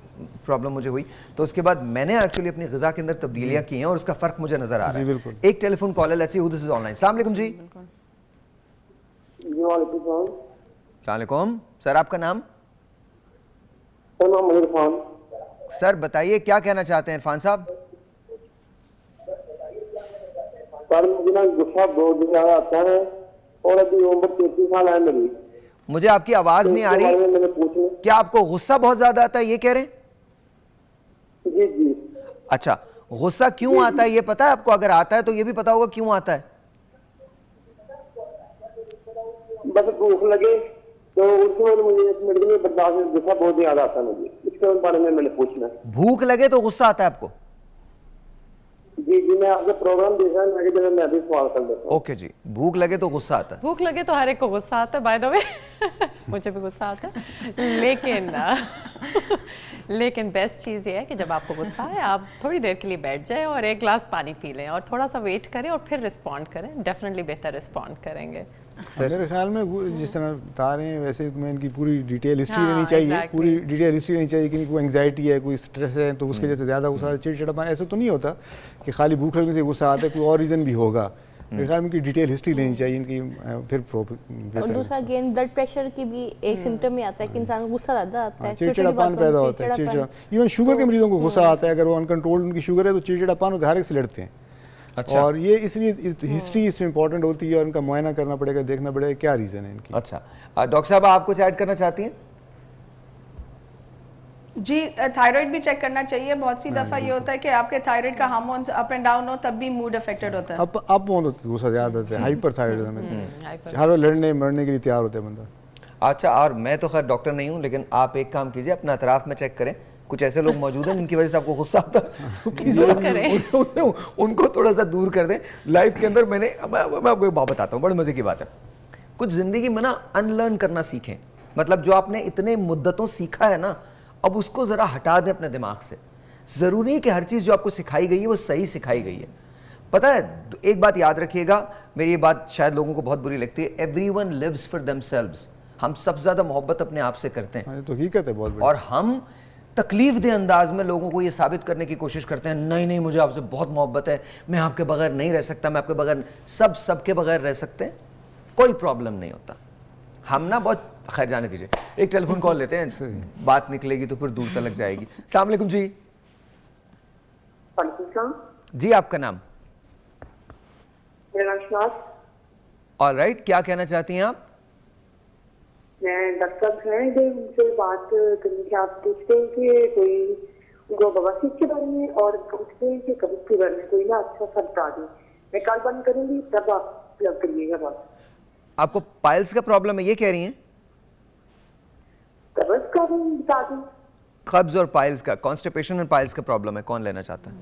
प्रॉब्लम मुझे हुई तो उसके बाद मैंने एक्चुअली अपनी ग़िज़ा के अंदर तब्दीलियां की हैं और उसका फ़र्क मुझे नज़र आ रहा है। एक टेलीफोन कॉल है, let's see who this is online. अस्सलाम वालेकुम जी। वालेकुम सर, आपका नाम? इरफान। सर बताइए क्या कहना चाहते हैं इरफान साहब? सर मुझे ना गुस्सा बहुत ज़्यादा आता है और अभी उम्र 33 साल है मेरी। मुझे आपकी आवाज नहीं आ रही, क्या आपको गुस्सा बहुत ज्यादा आता है ये कह रहे हैं? जी जी। अच्छा गुस्सा क्यों आता है ये पता है आपको? अगर आता है तो ये भी पता होगा क्यों आता है। बस भूख लगे तो उसमें मुझे एक मिनट के लिए बर्दाश्त, गुस्सा बहुत ज्यादा आता है मुझे, इसके बारे में मैंने पूछना। भूख लगे तो गुस्सा आता है आपको? जी जी मैं आपका प्रोग्राम देख रहा हूँ, मैं भी सवाल कर लेता हूँ। ओके जी, भूख लगे तो गुस्सा आता है। भूख लगे तो हर एक को गुस्सा आता है, बाय द वे मुझे भी गुस्सा आता है, लेकिन बेस्ट चीज़ ये है कि जब आपको गुस्सा है आप थोड़ी देर के लिए बैठ जाएं और 1 गिलास पानी पी लें और थोड़ा सा वेट करें और फिर रिस्पॉन्ड करें, डेफिनेटली बेहतर रिस्पॉन्ड करेंगे। मेरे ख्याल में जिस तरह बता रहे हैं वैसे मैं इनकी पूरी डिटेल हिस्ट्री लेनी चाहिए, पूरी डिटेल हिस्ट्री लेनी चाहिए कि कोई एंग्जाइटी है, कोई स्ट्रेस है तो उसके जैसे ज़्यादा गुस्सा, चिड़चिड़ापन ऐसा तो नहीं होता कि खाली भूख लगने से गुस्सा आता है, कोई और रीज़न भी होगा। मेरे ख्याल में इनकी डिटेल हिस्ट्री लेनी चाहिए इनकी, फिर और दूसरा अगेन ब्लड प्रेशर की भी एक सिम्टम में आता है कि इंसान को गुस्सा ज़्यादा आता है, चिड़चिड़ापन पैदा होता है, चिड़चिड़ा। इवन शुगर के मरीजों को गुस्सा आता है, अगर वो अनकंट्रोल्ड उनकी शुगर है तो चिड़चिड़ापन होता है, हर एक से लड़ते हैं। अच्छा। और ये इसलिए हिस्ट्री इसमें इंपॉर्टेंट होती है और इनका मुआयना करना पड़ेगा, देखना पड़ेगा क्या रीज़न है इनकी। अच्छा डॉक्टर साहब आप कुछ ऐड करना चाहती हैं? जी थायराइड भी चेक करना चाहिए, बहुत सी दफ़ा ये होता है कि आपके थायराइड का हार्मोन्स अप एंड डाउन हो तब भी मूड अफेक्टेड होता है। अब गुस्सा ज़्यादा होता है, हाइपर थायराइड, हर लड़ने मरने के लिए तैयार होता है बंदा। अच्छा और मैं तो खैर डॉक्टर नहीं हूँ लेकिन आप एक काम कीजिए, अपना अतराफ में चेक करें, कुछ ऐसे लोग मौजूद हैं जिनकी वजह से आपको गुस्सा आता है, उनको थोड़ा सा दूर कर दें लाइफ के अंदर। मैं आपको एक बात बताता हूँ, बड़ी मजे की बात है, कुछ जिंदगी में ना अनलर्न करना सीखें, मतलब जो आपने इतने मुद्दतों सीखा है ना अब उसको जरा हटा दें अपने दिमाग से। जरूरी है कि हर चीज जो आपको सिखाई गई है वो सही सिखाई गई है। पता है एक बात याद रखिएगा, मेरी ये बात शायद लोगों को बहुत बुरी लगती है, एवरीवन लिव्स फॉर देमसेल्व्स। हम सबसे ज्यादा मोहब्बत अपने आप से करते हैं, तो हकीकत है बहुत, और हम तकलीफ दे अंदाज में लोगों को ये साबित करने की कोशिश करते हैं, नहीं नहीं मुझे आपसे बहुत मोहब्बत है, मैं आपके बगैर नहीं रह सकता, मैं आपके बगैर, सबके बगैर रह सकते हैं, कोई प्रॉब्लम नहीं होता। हम ना बहुत, खैर जाने दीजिए, एक टेलीफोन कॉल लेते हैं, बात निकलेगी तो फिर दूर तक जाएगी। अस्सलाम वालेकुम जी। जी आपका नाम? मेरा नाम शनाज। ऑलराइट, क्या कहना चाहती हैं आप? मैं डॉक्टर साहब हैं जो उनसे बात करनी थी। आप पूछते हैं कि कोई उनको बवासीर के बारे में और पूछते हैं कि कब्ज के बारे में, कोई ना अच्छा सा बता दें। मैं कल बंद करूंगी तब आप लग करिएगा बात। आपको पाइल्स का प्रॉब्लम है ये कह रही हैं? कब्ज का बता दें। कब्ज और पाइल्स का, कॉन्स्टिपेशन और पाइल्स का प्रॉब्लम है, कौन लेना चाहता है?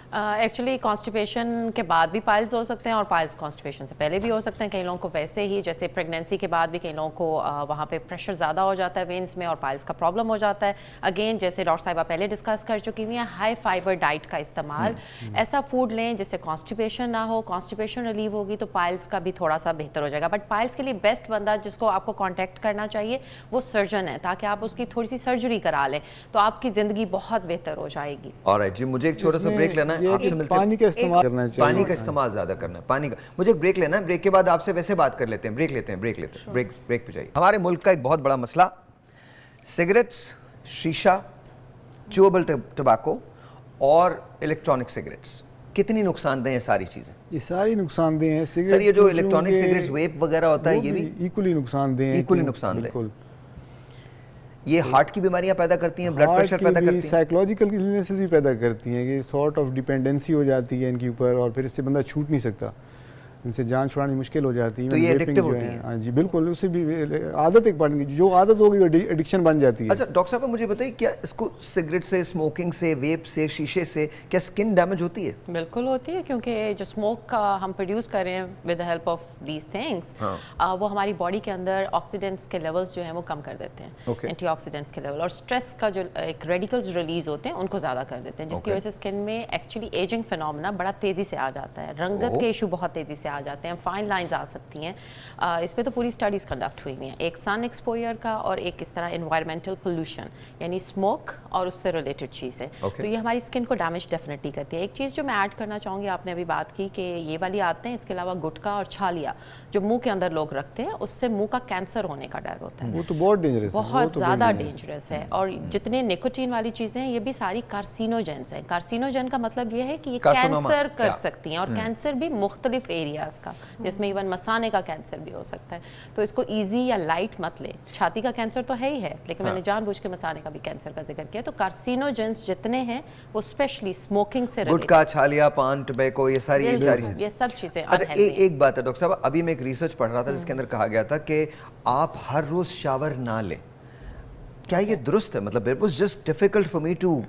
एक्चुअली कॉन्स्टिपेशन के बाद भी पाइल्स हो सकते हैं और पाइल्स कॉन्स्टिपेशन से पहले भी हो सकते हैं। कई लोगों को वैसे ही जैसे प्रेगनेंसी के बाद भी कई लोगों को वहाँ पे प्रेशर ज़्यादा हो जाता है वेन्स में और पाइल्स का प्रॉब्लम हो जाता है। अगेन जैसे डॉक्टर साहिबा पहले डिस्कस कर चुकी हुई हैं, हाई फाइबर डाइट का इस्तेमाल, ऐसा फूड लें जिससे कॉन्स्टिपेशन ना हो। कॉन्स्टिपेशन रिलीव होगी तो पाइल्स का भी थोड़ा सा बेहतर हो जाएगा। बट पाइल्स के लिए बेस्ट बंदा जिसको आपको कॉन्टैक्ट करना चाहिए वो सर्जन है, ताकि आप उसकी थोड़ी सी सर्जरी करा लें तो आपकी ज़िंदगी बहुत बेहतर हो जाएगी। ऑलराइट जी, मुझे एक छोटा सा ब्रेक लेना है आपसे मिलकर। पानी का इस्तेमाल करना चाहिए, पानी का इस्तेमाल ज्यादा करना है, पानी का। मुझे एक ब्रेक लेना है, ब्रेक के बाद आपसे वैसे बात कर लेते हैं। ब्रेक लेते हैं, ब्रेक पे जाइए। हमारे मुल्क का एक बहुत बड़ा मसला सिगरेट्स, शीशा, च्यूएबल टबैको और इलेक्ट्रॉनिक सिगरेट्स। कितनी नुकसानदेह है सारी चीजें? ये सारी नुकसानदेह हैं। सर ये जो इलेक्ट्रॉनिक सिगरेट्स, वेप वगैरह होता है, ये भी इक्वली नुकसानदेह हैं। इक्वली नुकसानदेह। ये हार्ट की बीमारियां पैदा करती हैं, ब्लड प्रेशर पैदा करती हैं, साइकोलॉजिकल इलनेसेस भी पैदा करती हैं कि सॉर्ट ऑफ डिपेंडेंसी हो जाती है इनके ऊपर और फिर इससे बंदा छूट नहीं सकता, इनसे जान छुड़ानी मुश्किल हो जाती है। तो ये एडिक्टिव होती है। हाँ जी बिल्कुल, उससे भी आदत एक बन गई, जो आदत होगी वो एडिक्शन बन जाती है। अच्छा डॉक्टर साहब मुझे बताइए, क्या इसको सिगरेट से, स्मोकिंग से, वेप से, शीशे से क्या स्किन डैमेज होती है? बिल्कुल होती है, क्योंकि जो स्मोक हम प्रोड्यूस कर रहे हैं with the help of these things, वो हमारी बॉडी के अंदर ऑक्सीडेंट्स के लेवल्स जो हैं वो कम कर देते हैं, एंटीऑक्सीडेंट्स के लेवल, और स्ट्रेस का जो एक रेडिकल्स रिलीज होते हैं उनको ज़्यादा कर देते हैं, जिसकी वजह से स्किन में एक्चुअली एजिंग फिनोमेना बड़ा तेज़ी से आ जाता है, रंगत के इशू बहुत तेज़ी से आ जाते हैं, फाइन लाइंस आ सकती हैं। इस पे तो पूरी स्टडीज़ कंडक्ट हुई हुई हैं, एक सन एक्सपोजर का और एक इस तरह एनवायरमेंटल पोल्यूशन यानी स्मोक और उससे रिलेटेड चीज़ें। तो ये हमारी स्किन को डैमेज डेफिनेटली करती है। एक चीज़ जो मैं ऐड करना चाहूँगी, आपने अभी बात की कि ये वाली आते हैं, इसके अलावा गुटखा और छालिया जो मुंह के अंदर लोग रखते हैं, उससे मुंह का कैंसर होने का डर होता है। वो तो बहुत डेंजरस है, बहुत ज़्यादा डेंजरस है। और जितने निकोटीन वाली चीज़ें हैं ये भी सारी कार्सिनोजेंस हैं। कार्सिनोजेन का मतलब ये है कि ये कैंसर कर सकती हैं, और कैंसर भी मुख्तलिफ एरियाज़ का, जिसमें इवन मसाने का कैंसर भी हो सकता है। तो इसको ईजी या लाइट मत लें। छाती का कैंसर तो है ही है, लेकिन मैंने जानबूझ के मसाने का भी कैंसर का जिक्र किया। तो कार्सिनोजेंस जितने हैं वो स्पेशली स्मोकिंग से रिलेटेड, गुटखा, छालिया, पान, टोबैको, ये सारी ये सब चीज़ें। अच्छा एक बात है डॉक्टर साहब, अभी मैं एक रिसर्च पढ़ रहा था जिसके अंदर कहा गया था कि आप हर रोज शावर ना लें। क्या ये दुरुस्त है? मतलब it was just difficult for me too.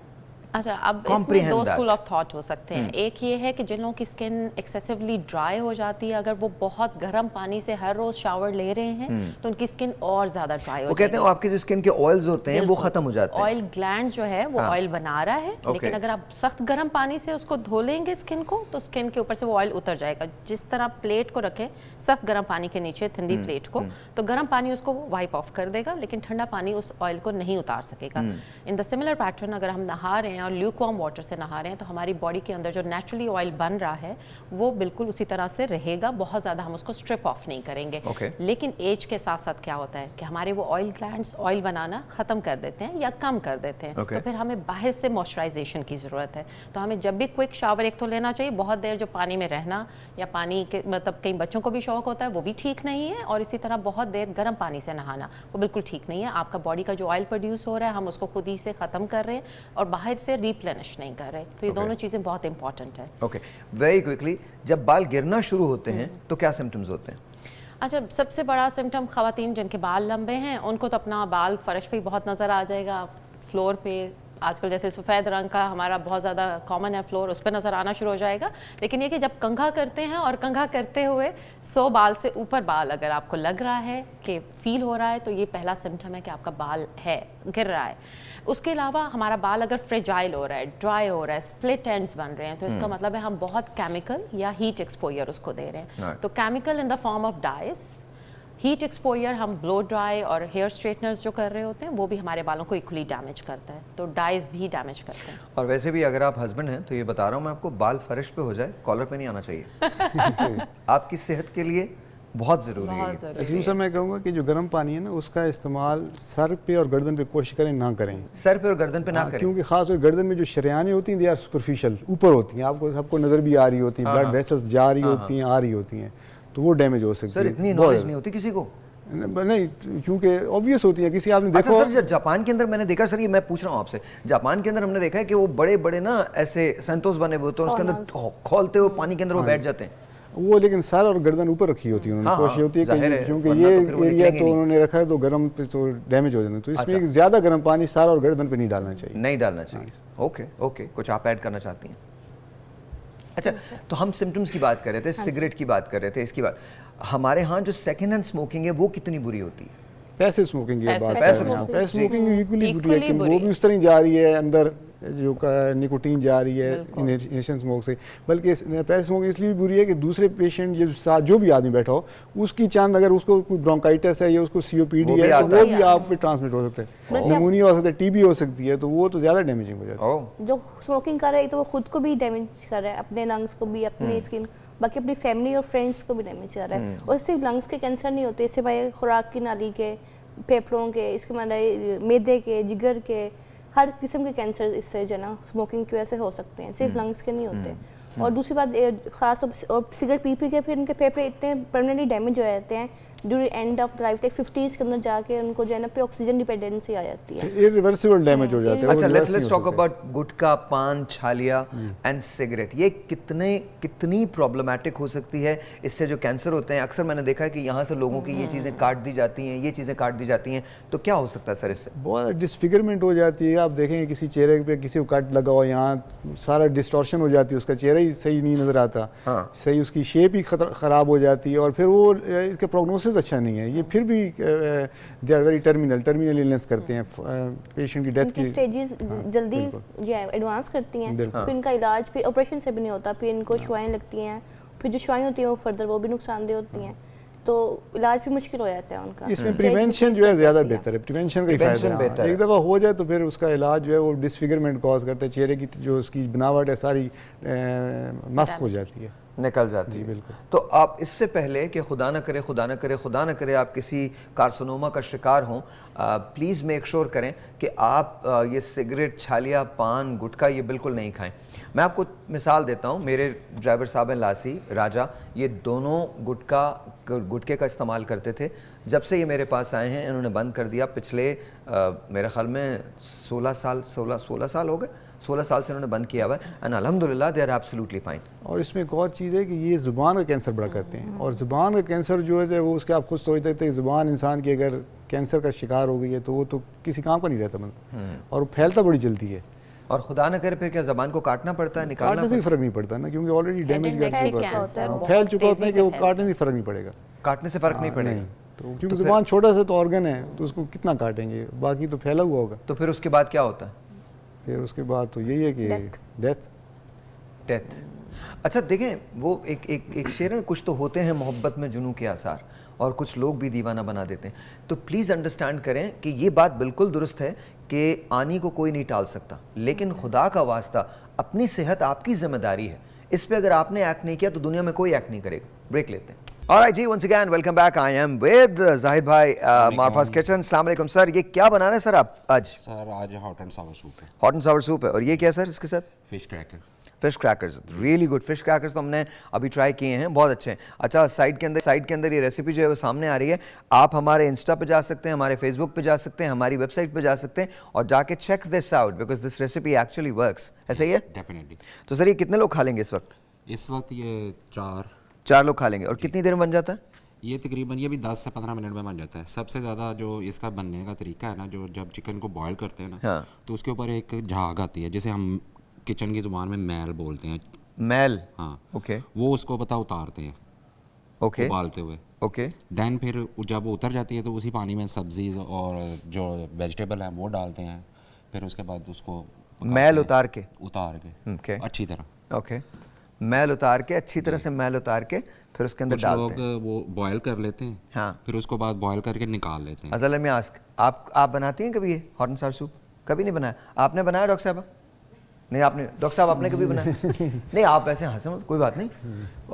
अच्छा, अब इसमें दो स्कूल ऑफ थॉट हो सकते हैं। एक ये है कि जिन लोगों की स्किन एक्सेसिवली ड्राई हो जाती है, अगर वो बहुत गर्म पानी से हर रोज शावर ले रहे हैं तो उनकी स्किन और ज्यादा ड्राई हो जाती है। वो कहते हैं आपके जो स्किन के ऑयल्स होते हैं वो खत्म हो जाते हैं। ऑयल ग्लैंड जो है वो ऑयल बना रहा है, लेकिन अगर आप सख्त गर्म पानी से उसको धो लेंगे स्किन को, तो स्किन के ऊपर से वो ऑयल उतर जाएगा। जिस तरह प्लेट को रखें सख्त गर्म पानी के नीचे, थिंदी प्लेट को, तो गर्म पानी उसको वाइप ऑफ कर देगा, लेकिन ठंडा पानी उस ऑयल को नहीं उतार सकेगा। इन द सिमिलर पैटर्न, अगर हम नहा रहे हैं और ल्यूकवार्म वाटर से नहा रहे हैं, तो हमारी बॉडी के अंदर जो नेचुरली ऑयल बन रहा है वो बिल्कुल उसी तरह से रहेगा, बहुत ज़्यादा हम उसको स्ट्रिप ऑफ नहीं करेंगे। लेकिन एज के साथ साथ क्या होता है कि हमारे वो ऑयल ग्लैंड्स ऑयल बनाना ख़त्म कर देते हैं या कम कर देते हैं। तो फिर हमें बाहर से मॉइस्चराइजेशन की ज़रूरत है। तो हमें जब भी क्विक शावर एक तो लेना चाहिए, बहुत देर जो पानी में रहना या पानी के मतलब कई बच्चों को भी शौक होता है, वो भी ठीक नहीं है, और इसी तरह बहुत देर गर्म पानी से नहाना वो बिल्कुल ठीक नहीं है। आपका बॉडी का जो ऑयल प्रोड्यूस हो रहा है हम उसको खुद ही से ख़त्म कर रहे हैं और बाहर से रिप्लेनिश नहीं कर रहे। तो ये दोनों चीज़ें बहुत इंपॉर्टेंट है। ओके, वेरी क्विकली, जब बाल गिरना शुरू होते हैं तो क्या सिम्टम्स होते हैं? अच्छा, सबसे बड़ा सिम्टम ख़वातीन जिनके बाल लंबे हैं उनको तो अपना बाल फर्श पे बहुत नज़र आ जाएगा, फ्लोर पे आजकल जैसे सफ़ेद रंग का हमारा बहुत ज़्यादा कॉमन है फ्लोर, उस पर नज़र आना शुरू हो जाएगा। लेकिन ये कि जब कंघा करते हैं और कंघा करते हुए 100 बाल से ऊपर बाल अगर आपको लग रहा है कि फील हो रहा है, तो ये पहला सिम्टम है कि आपका बाल है, गिर रहा है। उसके अलावा हमारा बाल अगर फ्रेजाइल हो रहा है, ड्राई हो रहा है, स्प्लिट एंड्स बन रहे हैं, तो इसका मतलब है हम बहुत केमिकल या हीट एक्सपोजर उसको दे रहे हैं। तो chemical in the form of dice, heat exposure हम ब्लो ड्राई और हेयर स्ट्रेटनर्स जो कर रहे होते हैं वो भी हमारे बालों को इक्वली डैमेज करता है। तो डाइस भी डैमेज करते हैं। और वैसे भी अगर आप हस्बैंड हैं तो ये बता रहा हूँ मैं आपको, बाल फर्श पे हो जाए, कॉलर पे नहीं आना चाहिए। आपकी सेहत के लिए बहुत ज़रूरी है। इसलिए सर मैं कहूँगा कि जो गर्म पानी है ना उसका इस्तेमाल सर पे और गर्दन पे कोशिश करें ना करें। सर पे और गर्दन पे ना करें, क्योंकि खास गर्दन में जो शरियानें होती हैं दे आर सुपरफिशियल, ऊपर होती हैं, आपको सबको नज़र भी आ रही होती है, ब्लड वेसल्स जा रही होती हैं, आ रही होती हैं, तो वो डैमेज हो सकती है। सर इतनी नॉलेज नहीं होती किसी को? नहीं, क्योंकि ऑब्वियस होती है। किसी आपने देखो सर जापान के अंदर मैंने देखा, सर ये मैं पूछ रहा हूँ आपसे, जापान के अंदर हमने देखा है कि वो बड़े बड़े ना ऐसे संतोष बने हुए होते हैं, उसके अंदर खोलते हुए पानी के अंदर वो बैठ जाते हैं वो, लेकिन सर और गर्दन ऊपर रखी होती है उन्होंने, कोशिश होती है कि क्योंकि ये एरिया तो उन्होंने रखा है तो गर्म पे तो डैमेज हो जाता है, तो इसमें ज़्यादा गर्म पानी सर और गर्दन पे नहीं डालना चाहिए। नहीं डालना चाहिए। ओके, कुछ आप ऐड करना चाहती हैं? अच्छा, तो हम सिम्टम्स की बात कर रहे थे, सिगरेट की बात कर रहे थे, इसकी बात, हमारे यहाँ जो सेकेंड हैंड स्मोकिंग है वो कितनी बुरी होती है? पैसिव स्मोकिंग की बात पैसिव कर रहे हैं, पैसिव स्मोकिंग इक्वली बुरी है, लेकिन वो भी उस तरह ही जा रही है, अंदर जो निकोटीन जा रही है इनहेलेशन स्मोक से। बल्कि पैसिव स्मोकिंग इसलिए भी बुरी है कि दूसरे पेशेंट जो साथ जो भी आदमी बैठा हो, उसकी चांद अगर उसको कोई ब्रोंकाइटिस है या उसको सीओपीडी है तो वो भी आप पे ट्रांसमिट हो सकता है, निमोनिया हो सकता है, टीबी हो सकती है, तो वो तो ज़्यादा डैमेजिंग हो जाता है। जो स्मोकिंग कर रहा है तो वो खुद को भी डैमेज कर रहा है, अपने लंग्स को भी, अपनी स्किन, बाकी अपनी फैमिली और फ्रेंड्स को भी डैमेज कर रहा है। और सिर्फ लंग्स के कैंसर नहीं होते, इससे भाई खुराक की नाली के, फेफड़ों के, इसके मतलब मैदे के, जिगर के, हर किस्म के कैंसर इससे जो है ना स्मोकिंग की वजह से हो सकते हैं, सिर्फ लंग्स के नहीं होते। और दूसरी बात खास तौर पर और सिगरेट पी के फिर उनके फेफड़े इतने परमानेंटली डैमेज हो जाते हैं during end of life, like 50s के अंदर जाके उनको जो है ना पे ऑक्सीजन डिपेंडेंसी आ जाती है, इरिवर्सिबल डैमेज हो जाते हैं। अच्छा, लेट्स टॉक अबाउट गुटखा, पान, छालिया एंड सिगरेट। ये कितनी प्रॉब्लमैटिक हो सकती है? इससे जो कैंसर होते हैं, अक्सर मैंने देखा है कि यहाँ से लोगों की ये चीज़ें काट दी जाती हैं, ये चीज़ें काट दी जाती हैं, तो क्या हो सकता है सर इससे? बहुत डिसफिगरमेंट हो जाती है। आप देखेंगे किसी चेहरे पे किसी को कट लगा हुआ, यहाँ सारा डिस्टॉर्शन हो जाती है, उसका चेहरा ही सही नहीं नज़र आता, सही उसकी शेप ही ख़राब हो जाती है, और फिर वो इसका प्रोग्नोसिस अच्छा नहीं है। ये फिर भी they are very terminal illness करते हैं, पेशेंट की डेथ की स्टेजेस जल्दी जो है एडवांस करती हैं, फिर इनका इलाज फिर ऑपरेशन से भी नहीं होता, फिर इनको शुआएं लगती हैं, फिर जो शुआएं होती हैं वो फर्दर वो भी नुकसानदेह होती हैं, तो इलाज भी मुश्किल हो जाता है उनका। इसमें प्रिवेंशन जो है ज़्यादा बेहतर है, प्रिवेंशन का फायदा है। एक दफ़ा हो जाए तो फिर उसका इलाज जो है वो डिसफिगरमेंट कॉज करता है, चेहरे की जो उसकी बनावट है सारी मस्क हो जाती है, निकल जाती है। बिल्कुल। तो आप इससे पहले कि खुदा न करे आप किसी कार्सिनोमा का शिकार हों, प्लीज़ मेक श्योर करें कि आप ये सिगरेट, छालिया, पान, गुटखा ये बिल्कुल नहीं खाएं। मैं आपको मिसाल देता हूँ, मेरे ड्राइवर साहब हैं लासी, राजा, ये दोनों गुटखे का इस्तेमाल करते थे। जब से ये मेरे पास आए हैं इन्होंने बंद कर दिया। पिछले मेरे ख्याल में 16 साल हो गए, 16 साल से इन्होंने बंद किया हुआ है, एंड अल्हम्दुलिल्लाह दे आर एब्सोल्युटली फाइन। और इसमें एक और चीज़ है कि ये ज़ुबान का कैंसर बड़ा करते हैं, और ज़ुबान का कैंसर जो है वो उसके आप खुद सोचते थे, ज़ुबान इंसान की अगर कैंसर का शिकार हो गई है तो वो तो किसी काम का नहीं रहता मतलब, और वो फैलता बड़ी जल्दी है। और खुदा न करे फिर क्या ज़बान को काटना पड़ता है, निकालना? काटने से फ़र्क नहीं पड़ता ना, क्योंकि ऑलरेडी डैमेज फैल चुका होता है कि वो काटने से फ़र्क नहीं पड़ेगा। काटने से फ़र्क नहीं पड़ेगा तो क्योंकि ज़ुबान छोटा सा तो ऑर्गन है, तो उसको कितना काटेंगे, बाकी तो फैला हुआ होगा। तो फिर उसके बाद क्या होता है? फिर उसके बाद तो यही है कि डेथ। अच्छा देखें, वो एक शेर है, कुछ तो होते हैं मोहब्बत में जुनूं के आसार, और कुछ लोग भी दीवाना बना देते हैं। तो प्लीज़ अंडरस्टैंड करें कि ये बात बिल्कुल दुरुस्त है कि आनी को कोई नहीं टाल सकता, लेकिन खुदा का वास्ता अपनी सेहत आपकी जिम्मेदारी है, इस पे अगर आपने एक्ट नहीं किया तो दुनिया में कोई एक्ट नहीं करेगा। ब्रेक लेते हैं। ऑलराइट जी, once again welcome back. I am with Zahid भाई, मारफाज किचन। अस्सलाम वालेकुम सर, ये क्या बना रहे हैं सर आप आज? सर आज हॉट एंड सावर सूप है। हॉट एंड सावर सूप है, और ये क्या सर इसके साथ? Fish cracker. Fish crackers, really good. Fish crackers तो हमने अभी ट्राई किए हैं, बहुत अच्छे हैं। अच्छा, साइड के अंदर ये रेसिपी जो है वो सामने आ रही है। आप हमारे इंस्टा पे जा सकते हैं, हमारे फेसबुक पे जा सकते हैं, हमारी वेबसाइट पे जा सकते हैं और जाके check this out, because this recipe actually works. ऐसा ही है? डेफिनेटली। तो सर ये कितने लोग खा लेंगे इस वक्त? इस वक्त ये चार लोग खा लेंगे। और कितनी देर में बन जाता है ये? तकरीबन ये भी 10 से 15 मिनट में बन जाता है। सबसे ज़्यादा जो इसका बनने का तरीका है ना, जो जब चिकन को बॉयल करते हैं ना, तो उसके ऊपर एक झाग आती है, जिसे हम किचन की ज़ुबान में मैल बोलते हैं। मैल? हाँ, ओके। वो उसको उतारते हैं, ओके, उबालते हुए। ओके। देन फिर जब वो उतर जाती है तो उसी पानी में सब्जी और जो वेजिटेबल है वो डालते हैं। फिर उसके बाद उसको मैल उतार के ओके, अच्छी तरह। ओके, मैल उतार के, अच्छी तरह से मैल उतार के फिर उसके अंदर डालते हैं। लोग वो बॉयल कर लेते हैं, हाँ, फिर उसको बाद बॉयल करके निकाल लेते हैं। असल में आप बनाती हैं कभी ये हॉट एंड सावर सूप? कभी नहीं बनाया? आपने बनाया डॉक्टर साहब? नहीं आपने? डॉक्टर साहब आपने कभी बनाया? नहीं, आप ऐसे हंसे मत, कोई बात नहीं,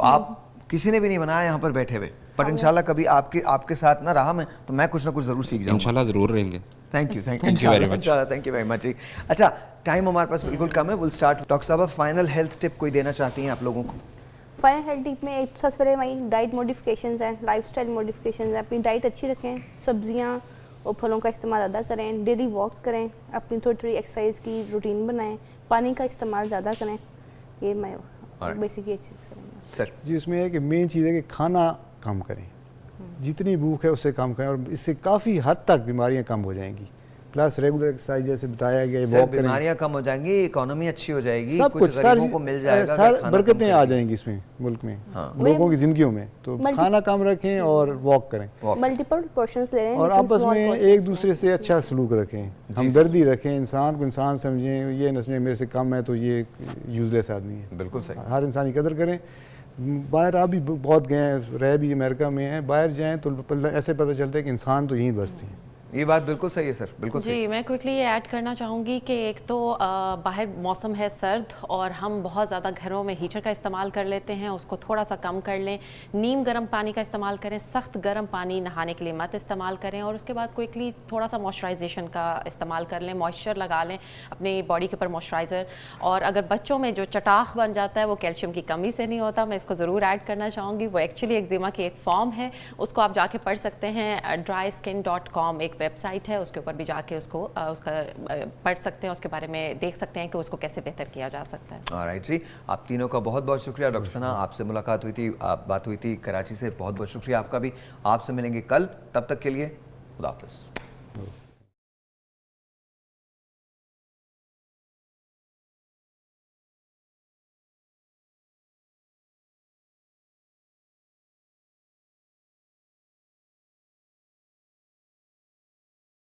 आप किसी ने भी नहीं बनाया यहाँ पर बैठे हुए, पर इंशाल्लाह कभी आपके साथ ना रहा मैं तो मैं कुछ ना कुछ जरूर सीख जाऊंगा। इंशाल्लाह जरूर रहेंगे। Thank you very much. अच्छा, टाइम हमारे पास बिल्कुल कम है, विल स्टार्ट। डॉक्टर साहब, फाइनल हेल्थ टिप कोई देना चाहती हैं आप लोगों को? फाइनल हेल्थ टिप में सबसे पहले हमारी डाइट मॉडिफिकेशंस हैं, लाइफस्टाइल मॉडिफिकेशंस हैं। अपनी डाइट अच्छी रखें, सब्जियां और फलों का इस्तेमाल ज़्यादा करें, डेली वॉक करें, अपनी थोड़ी एक्सरसाइज की रूटीन बनाएं, पानी का इस्तेमाल ज़्यादा करें। ये मैं बेसिक ये चीज़ करेंगे सर जी। उसमें है कि मेन चीज़ है कि खाना कम करें, जितनी भूख है उससे कम करें, और इससे काफ़ी हद तक बीमारियां कम हो जाएंगी। प्लस रेगुलर एक्सरसाइज जैसे बताया गया, सर वॉक करें, बीमारियां कम हो जाएंगी, इकोनॉमी अच्छी हो जाएगी, सब कुछ गरीबों को मिल जाएगा, सर खाना बरकतें कम आ करेंगे। जाएंगी इसमें मुल्क में, हाँ। लोगों की जिंदगियों में। तो खाना कम रखें और वॉक करें, मल्टीपल पोर्शंस ले रहे हैं और लेकिन आपस small में portions एक दूसरे से अच्छा सलूक रखें, हमदर्दी रखें, इंसान को इंसान समझें, ये नस्लें मेरे से कम है तो ये यूजलेस आदमी है। बिल्कुल सही। हर इंसान की कदर करें। बाहर आप भी बहुत गए हैं, रह भी अमेरिका में हैं, बाहर जाएं तो ऐसे पता चलता है कि इंसान तो यहीं बसते हैं। ये बात बिल्कुल सही है सर, बिल्कुल सही। जी, मैं क्विकली ये ऐड करना चाहूँगी कि एक तो बाहर मौसम है सर्द और हम बहुत ज़्यादा घरों में हीटर का इस्तेमाल कर लेते हैं, उसको थोड़ा सा कम कर लें। नीम गर्म पानी का इस्तेमाल करें, सख्त गर्म पानी नहाने के लिए मत इस्तेमाल करें। और उसके बाद क्विकली थोड़ा सा मॉइस्चराइजेशन का इस्तेमाल कर लें, मॉइस्चर लगा लें अपनी बॉडी के ऊपर मॉइस्चराइज़र। और अगर बच्चों में जो चटाख बन जाता है वो कैल्शियम की कमी से नहीं होता, मैं इसको ज़रूर ऐड करना चाहूँगी। वो एक्चुअली एक्जिमा की एक फॉर्म है, उसको आप जाके पढ़ सकते हैं। dryskin.com एक वेबसाइट है, उसके ऊपर भी जाके उसको उसका पढ़ सकते हैं, उसके बारे में देख सकते हैं कि उसको कैसे बेहतर किया जा सकता है। ऑलराइट जी, आप तीनों का बहुत बहुत शुक्रिया। डॉक्टर सना, आपसे मुलाकात हुई थी, बात हुई थी कराची से, बहुत बहुत शुक्रिया आपका भी। आपसे मिलेंगे कल, तब तक के लिए खुदा हाफिज़।